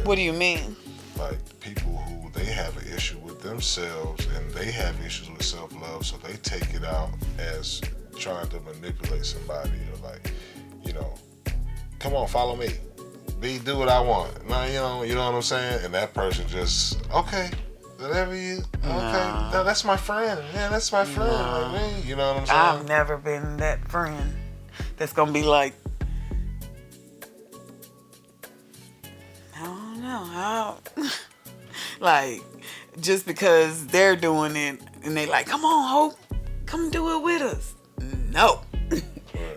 What do you mean? Like, people who, they have an issue with themselves, and they have issues with self-love, so they take it out as trying to manipulate somebody, or like, you know, come on, follow me, do what I want. Now, you know what I'm saying? And that person just, okay, whatever you, okay, no, that's my friend. Yeah, that's my friend. No. Like me. You know what I'm saying? I've never been that friend that's gonna be like, I don't know, like, just because they're doing it and they like, come on, Hope, come do it with us. No.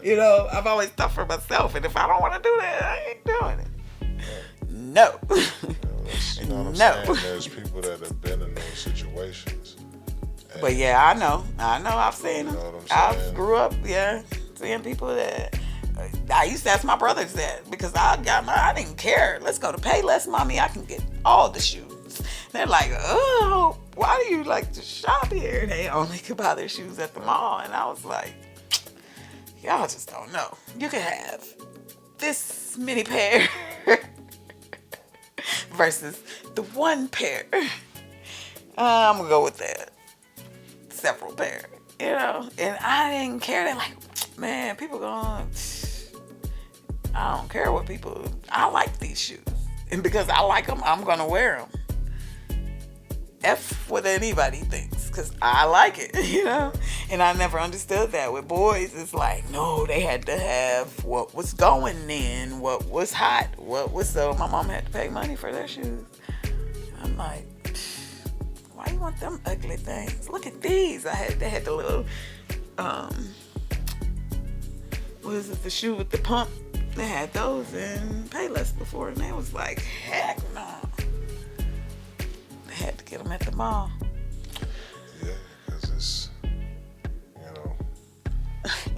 You know, I've always thought for myself, and if I don't want to do that, I ain't doing it. No. You know what I'm saying? There's people that have been in those situations. But yeah, I know. I've seen them. You know what I'm saying? I grew up, seeing people that I used to ask my brothers that, because I didn't care. Let's go to Payless, Mommy. I can get all the shoes. They're like, oh, why do you like to shop here? They only could buy their shoes at the mall. And I was like, y'all just don't know. You can have this many pair versus the one pair. I'm gonna go with that. Several pair, you know. And I didn't care. They're like, man, people going, I don't care what people, I like these shoes. And because I like them, I'm gonna wear them. F what anybody thinks, because I like it, you know? And I never understood that. With boys, it's like, no, they had to have what was going in, what was hot, so my mom had to pay money for their shoes. I'm like, why you want them ugly things? Look at these. They had the little, what is it, the shoe with the pump? They had those in Payless before, and they was like, heck no. They had to get them at the mall. Yeah, because it's, you know,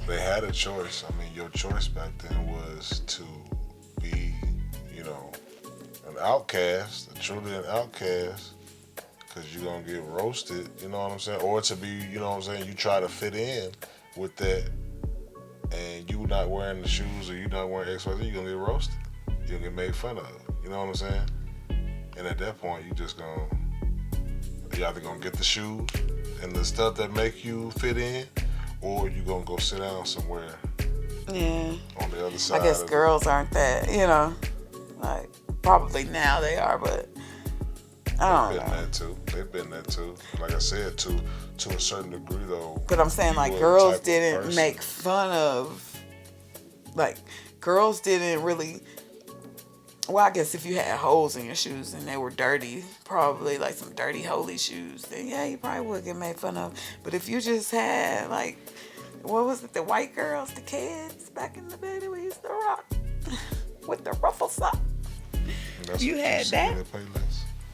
they had a choice. I mean, your choice back then was to be, you know, an outcast, truly an outcast, because you're going to get roasted, you know what I'm saying? Or to be, you know what I'm saying, you try to fit in with that, and you not wearing the shoes, or you not wearing XYZ, you're going to get roasted. You're going to get made fun of. You know what I'm saying? And at that point, you just going to, you're either going to get the shoes and the stuff that make you fit in, or you're going to go sit down somewhere. Yeah. On the other side. I guess girls aren't that, you know, like, probably now they are, but I don't know. They've been that too. Like I said, to a certain degree though. But I'm saying, like, girls didn't make fun of, like, girls didn't really. Well, I guess if you had holes in your shoes and they were dirty, probably like some dirty holy shoes, then yeah, you probably would get made fun of. But if you just had like, what was it, the white girls, the kids back in the day that we used to rock with the ruffle sock. You had that?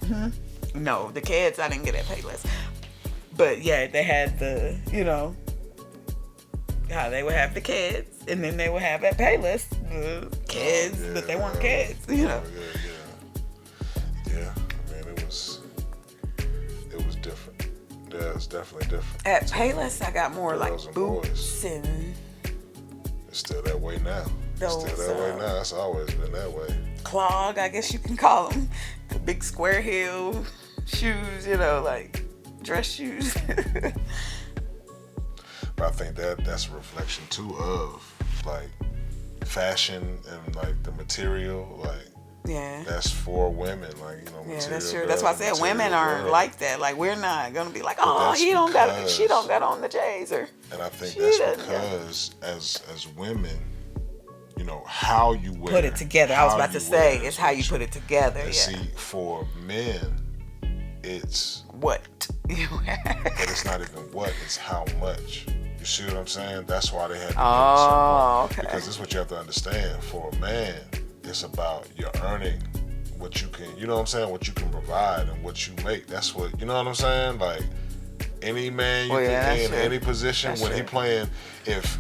Mm-hmm. No, the kids I didn't get at Payless. But yeah, they had the, how they would have the kids, and then they would have at Payless the kids, but they weren't kids, Yeah. I mean, it was different. Yeah, it's definitely different. At Payless, I got more Girls like and boots boys. and It's still that way now. It's always been that way. Clog, I guess you can call them. The big square heel shoes, like dress shoes. But I think that's a reflection too of like fashion and like the material, like yeah, that's for women, like yeah, that's true. girl, That's why I said women aren't girl. like that. Like we're not gonna be like, oh, she don't got on the J's or. And I think that's because as women, how you wear, put it together. I was about to say it's how you put it together. And yeah. see, for men, it's what you wear. But it's not even what, it's how much. You see what I'm saying? That's why they had to okay. Because this is what you have to understand. For a man, it's about you're earning what you can, what you can provide and what you make. That's what, you know what I'm saying? Like, any man you can in any position, when he playing, if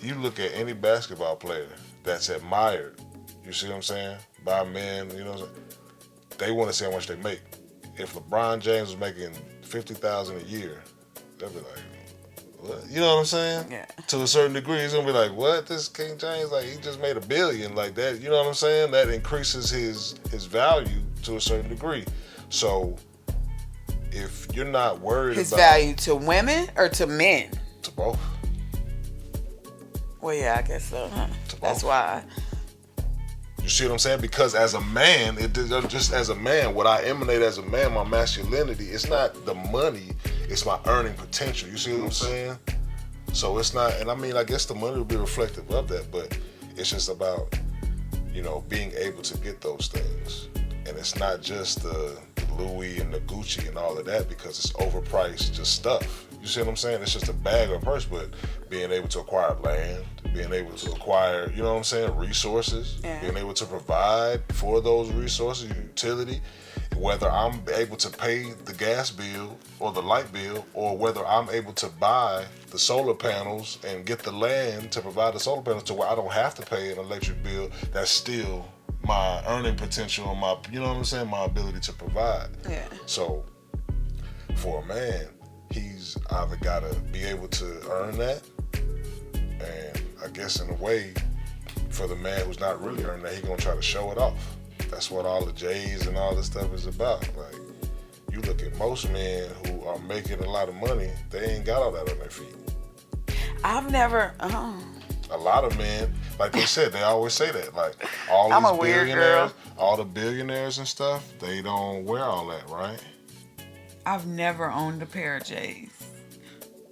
you look at any basketball player that's admired, you see what I'm saying, by men, they want to see how much they make. If LeBron James was making $50,000 a year, they'll be like, what? You know what I'm saying? Yeah. To a certain degree, he's gonna be like, what? This King James, like, he just made $1 billion, like that. You know what I'm saying? That increases his value to a certain degree. So if you're not worried his about value to women or to men, to both. Well, yeah, I guess so. Huh? That's why. You see what I'm saying? Because as a man, just as a man, what I emanate as a man, my masculinity, it's not the money, it's my earning potential. You see what I'm saying? So it's not, and I mean, I guess the money will be reflective of that, but it's just about, being able to get those things. And it's not just the Louis and the Gucci and all of that, because it's overpriced just stuff. You see what I'm saying? It's just a bag or a purse, but being able to acquire land, being able to acquire, resources, being able to provide for those resources, utility, whether I'm able to pay the gas bill or the light bill, or whether I'm able to buy the solar panels and get the land to provide the solar panels to where I don't have to pay an electric bill, that's still my earning potential and my, my ability to provide. Yeah. So for a man, he's either got to be able to earn that, and I guess in a way, for the man who's not really earning that, he's going to try to show it off. That's what all the J's and all this stuff is about. Like, you look at most men who are making a lot of money, they ain't got all that on their feet. I've never... A lot of men, like they said, they always say that. Like, all I'm these a weird billionaires, girl. all the billionaires and stuff, they don't wear all that, right? I've never owned a pair of J's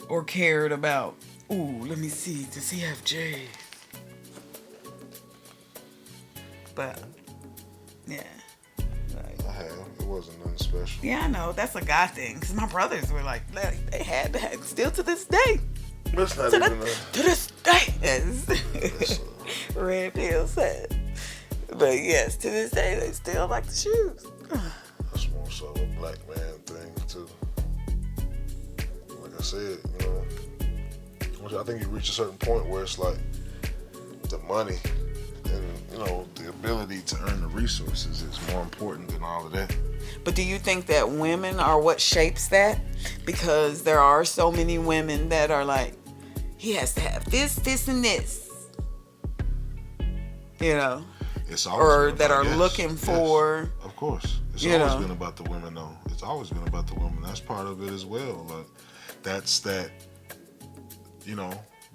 or cared about, let me see, does he have J's? But, yeah. I have. It wasn't nothing special. Yeah, I know. That's a guy thing. Because my brothers were like, they had still to this day. That's not even to this day. As Red Pill said. But yes, to this day, they still like the shoes. That's more so a black man thing, too. Like I said, I think you reach a certain point where it's like the money and, the ability to earn the resources is more important than all of that. But do you think that women are what shapes that? Because there are so many women that are like, he has to have this, this, and this. It's always or that are looking for. Yes, of course. It's always been about the women, though. It's always been about the women. That's part of it as well. Like, that's that,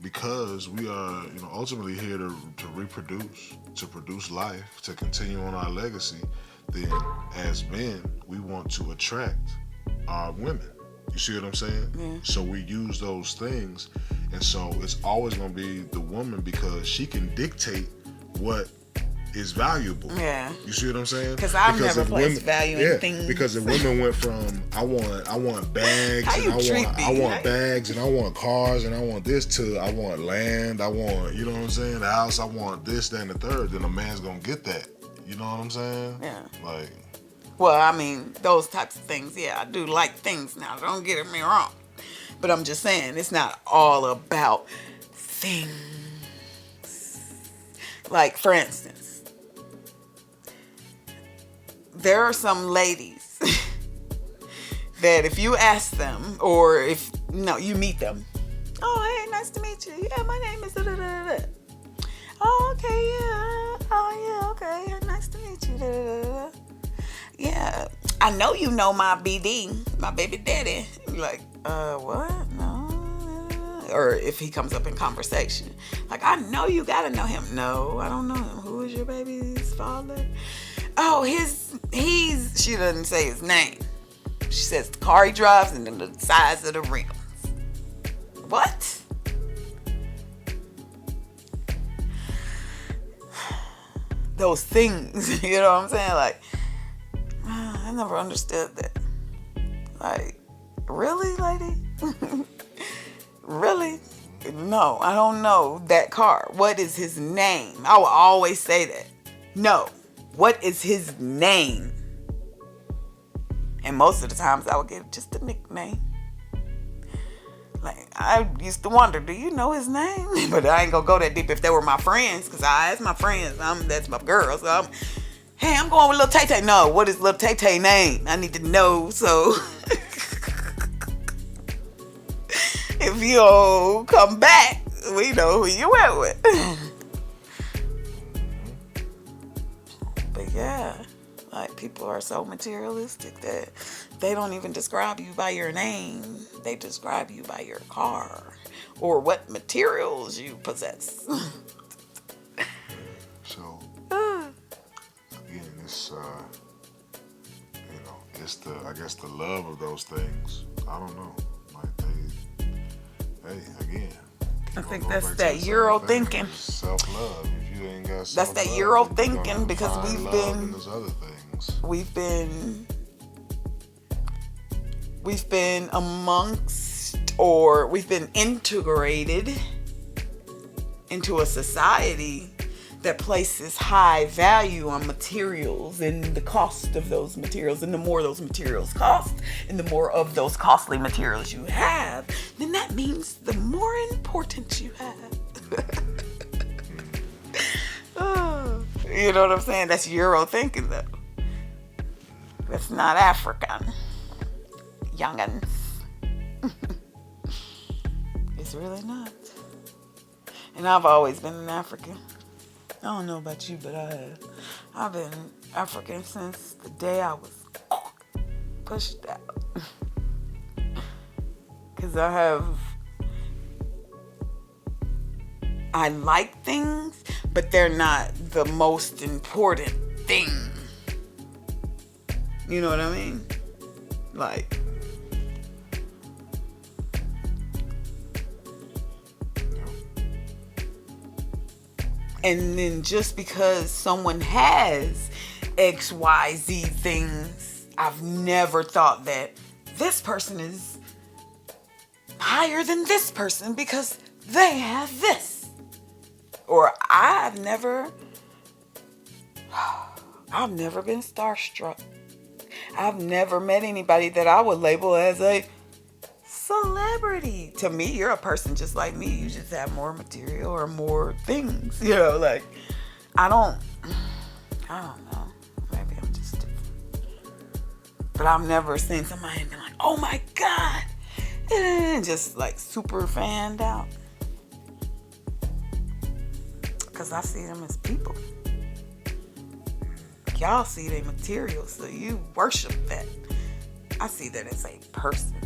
because we are, ultimately here to reproduce, to produce life, to continue on our legacy, then as men, we want to attract our women. You see what I'm saying? Yeah. So we use those things, and so it's always going to be the woman, because she can dictate what is valuable. Yeah. You see what I'm saying? Because I've never if placed value in things. Because if women went from I want bags How you treat me? I want bags and I want cars and I want this to I want land, I want, you know what I'm saying, the house, I want this, that, and the third, then a man's gonna get that. You know what I'm saying? Yeah. Like, well, I mean, those types of things, yeah, I do like things now. Don't get me wrong. But I'm just saying, it's not all about things. Like, for instance, there are some ladies that if you ask them, or you meet them, oh, hey, nice to meet you. Yeah, my name is da-da-da-da-da. Oh, okay, yeah. Oh, yeah, okay. Nice to meet you. Da-da-da-da. Yeah, I know you know my BD, my baby daddy. You're like, what? No. Or if he comes up in conversation, like, I know you gotta know him. No, I don't know him. Who is your baby's father? Oh, she doesn't say his name. She says the car he drives and then the size of the rims. What? Those things, you know what I'm saying? Like, I never understood that. Like, really, lady? Really? No, I don't know that car. What is his name? I will always say that. No. What is his name? And most of the times I would get just a nickname. Like, I used to wonder, do you know his name? But I ain't gonna go that deep if they were my friends, because that's my friends. That's my girl. So hey, I'm going with Lil Tay Tay. No, what is Lil Tay Tay name? I need to know. So if you come back, we know who you went with. But yeah, like, people are so materialistic that they don't even describe you by your name. They describe you by your car or what materials you possess. So, again, it's, it's I guess the love of those things. I don't know. Like, hey, again. I think that's that Euro thinking. Self-love. If you ain't got that's that Euro thinking, because we've been amongst, or we've been integrated into a society that places high value on materials and the cost of those materials. And the more those materials cost, and the more of those costly materials you have, then that means the more important you have. Oh, you know what I'm saying? That's Euro thinking, though. That's not African. Youngins. It's really not. And I've always been an African. I don't know about you, but I've been African since the day I was pushed out. Because I like things, but they're not the most important thing. You know what I mean? Like, and then just because someone has XYZ things, I've never thought that this person is higher than this person because they have this. Or I've never been starstruck. I've never met anybody that I would label as a celebrity. To me, you're a person just like me. You just have more material or more things. You know, like, I don't know. Maybe I'm just different. But I've never seen somebody and been like, oh my God. And just like super fanned out. Because I see them as people. Y'all see their material, so you worship that. I see that as a person.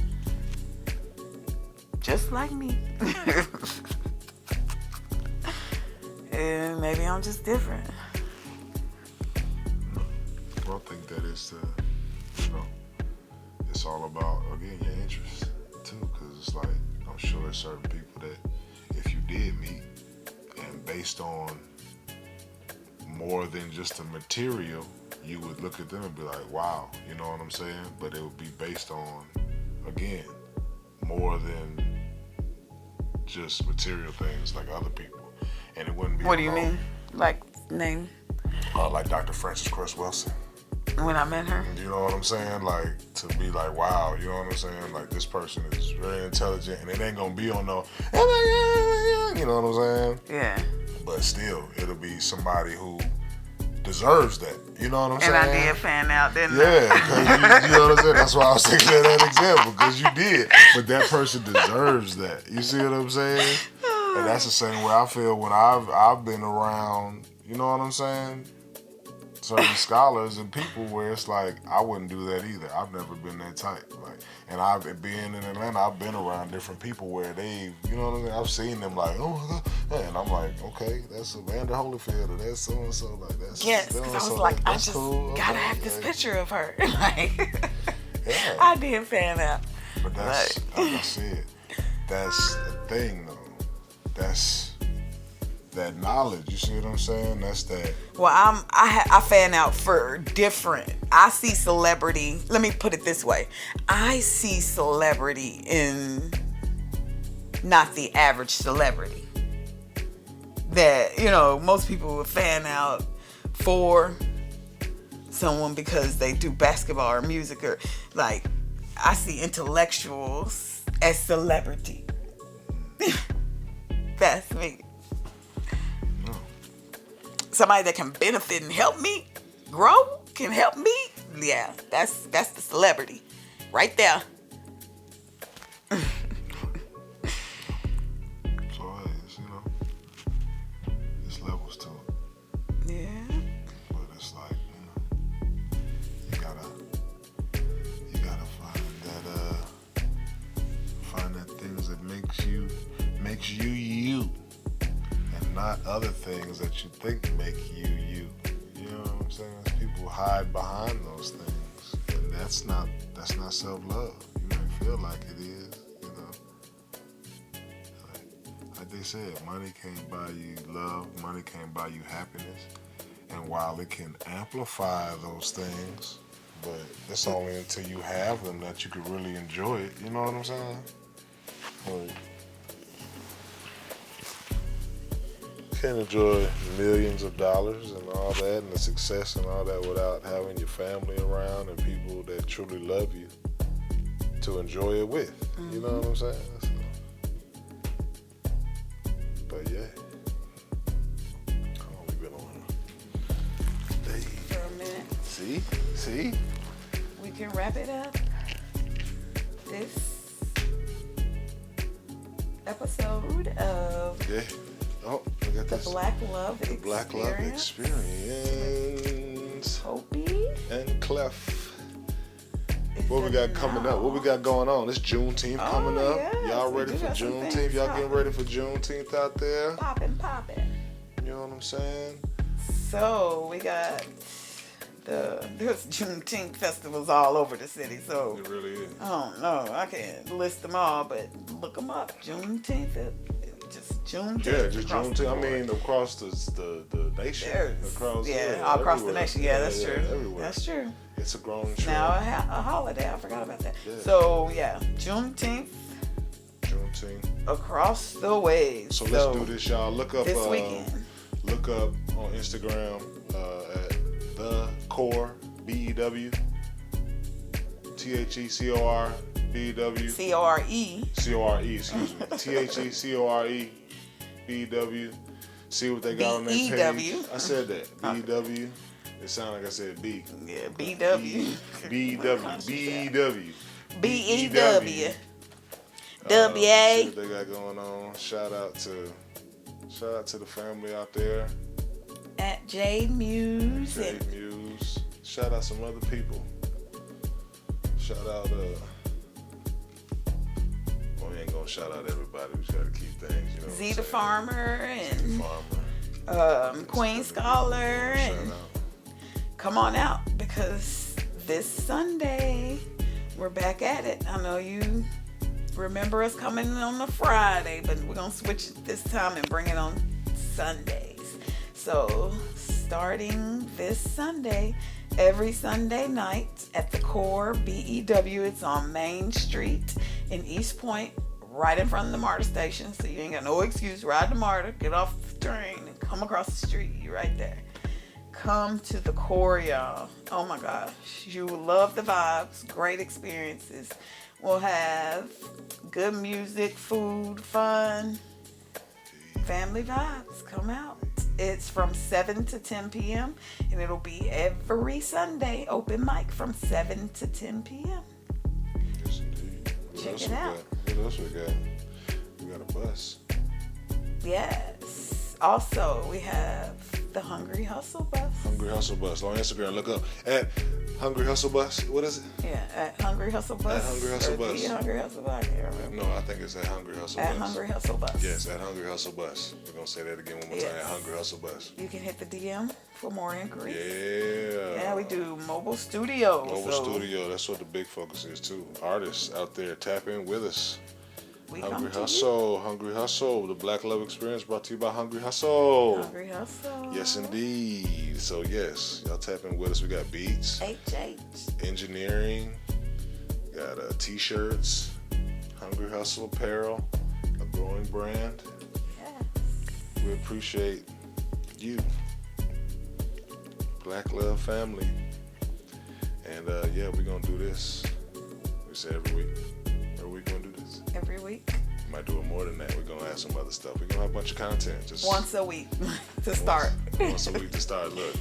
Just like me. And maybe I'm just different. Well, I think that it's it's all about, again, your interests too, because it's like, I'm sure there's certain people that if you did meet and based on more than just the material, you would look at them and be like, wow, you know what I'm saying? But it would be based on, again, more than just material things like other people. And it wouldn't be. What do you mean? Like, name? Like Dr. Frances Cress Wilson. When I met her? You know what I'm saying? Like, to be like, wow, you know what I'm saying? Like, this person is very intelligent, and it ain't gonna be on no, you know what I'm saying? Yeah. But still, it'll be somebody who deserves that. You know what I'm saying? And I did fan out, didn't I? Yeah, because you know what I'm saying? That's why I was thinking of that example, because you did. But that person deserves that. You see what I'm saying? And that's the same way I feel when I've been around, you know what I'm saying? Certain scholars and people where it's like, I wouldn't do that either. I've never been that type. Like, and I've been in Atlanta, I've been around different people where they, you know what I mean? I've seen them like, oh my God. And I'm like, okay, that's Evander Holyfield, or that's so-and-so. Like, that's yes, because I was like, I just cool. gotta have this picture of her. Like, yeah. I did fan out. But that's, like I said, that's the thing though. That's that knowledge. You see what I'm saying? That's that. Well, I fan out for different. I see celebrity. Let me put it this way. I see celebrity in not the average celebrity. That, you know, most people would fan out for someone because they do basketball or music, or like, I see intellectuals as celebrity. That's me. Somebody that can benefit and help me grow, can help me. Yeah, that's the celebrity right there. So it's, you know, there's levels to it. Yeah. But it's like, you gotta find that things that makes you you, and not other things that you think make you you. You know what I'm saying? People hide behind those things, and that's not self-love. You may feel like it is, you know. Like they said, money can't buy you love, money can't buy you happiness. And while it can amplify those things, but it's only until you have them that you can really enjoy it. You know what I'm saying? Like, can't enjoy millions of dollars and all that and the success and all that without having your family around and people that truly love you to enjoy it with. Mm-hmm. You know what I'm saying? But yeah. How long we been on? For a minute. See? We can wrap it up. This episode of Oh, we got the this. Black Love Experience. Black Love Experience. Opie And Clef. What we got coming up? What we got going on? It's Juneteenth coming up. Yes, Y'all ready for Juneteenth? Y'all getting ready for Juneteenth out there? Poppin'. You know what I'm saying? So we got there's Juneteenth festivals all over the city. So It really is. I don't know. I can't list them all, but look them up. Juneteenth. Just Juneteenth. Yeah, just across Juneteenth. the I board. mean, across the nation. Across all across the nation. Yeah, that's true. Everywhere. That's true. It's a growing trend. Now a holiday. I forgot about that. Yeah. So yeah, Juneteenth across the waves. So let's do this, y'all. Look up this weekend. Look up on Instagram at The Core BEW. THECOR BEW. CORE. excuse me. THECORE BEW. See what they got on their page. I said that. BEW. It sounded like I said B. Yeah, BW. BEW. BEW. See WA. what they got going on. Shout out to the family out there. At J Muse. J Muse. Shout out some other people. Shout out well, we ain't gonna shout out everybody. We try to keep things, you know. Z the Farmer and Farmer. Queen Scholar, Shout and out. come on out because this Sunday we're back at it. I know you remember us coming on a Friday, but we're gonna switch it this time and bring it on Sundays. So starting this Sunday, every Sunday night at the Core BEW. It's on Main Street in East Point, right in front of the MARTA station. So you ain't got no excuse. Ride to MARTA, get off the train, and come across the street. You're right there. Come to the Core, y'all. Oh my gosh. You will love the vibes. Great experiences. We'll have good music, food, fun, family vibes. Come out. It's from 7 to 10 p.m. and it'll be every Sunday open mic from 7 to 10 p.m. Yes, indeed. Check it out. What else we got? We got a bus. Yes. Also, we have the Hungry Hustle Bus. Hungry Hustle Bus. On Instagram, look up at Hungry Hustle Bus. What is it? Yeah, at Hungry Hustle Bus. At Hungry Hustle or Bus. The Hungry Hustle Bus. I can't remember. No, I think it's at Hungry Hustle At Bus. Hungry Hustle Bus. Yes, at Hungry Hustle Bus. We're going to say that again one more time. Yes. At Hungry Hustle Bus. You can hit the DM for more inquiries. Yeah. Yeah, we do mobile studio. Mobile studio. That's what the big focus is, too. Artists out there, tap in with us. We Hungry come to Hustle. Hungry Hustle. The Black Love Experience brought to you by Hungry Hustle. you. Hungry Hustle. Yes, indeed. So, yes, y'all tap in with us. We got beats, HH. engineering, got t-shirts, Hungry Hustle apparel, a growing brand. Yes. We appreciate you, Black Love family. And, yeah, we're going to do this. We say every week. Every week we're going to do this. Every week. Might do it more than that. We're going to add some other stuff. We're going to have a bunch of content. Just Once a week to start. Once a week to start. Look,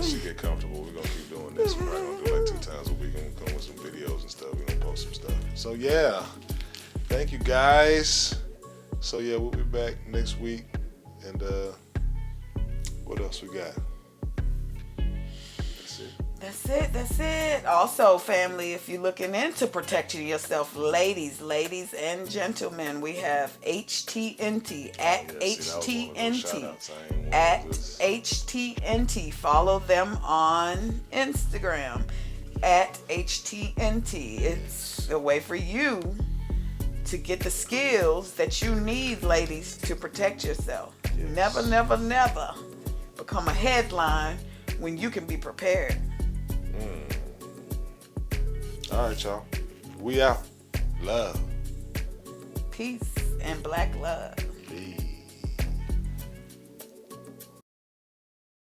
she get comfortable. We're going to keep doing this. We're probably going to do like 2 times a week. We're going to come with some videos and stuff. We're going to post some stuff. So, yeah. Thank you, guys. So, yeah, we'll be back next week. And what else we got? That's it. That's it. Also, family, if you're looking into protecting yourself, ladies and gentlemen, we have HTNT at HTNT at HTNT. Follow them on Instagram at HTNT. It's a way for you to get the skills that you need, ladies, to protect yourself. Yes. Never become a headline when you can be prepared. All right, y'all. We out. Love. Peace and black love. Peace.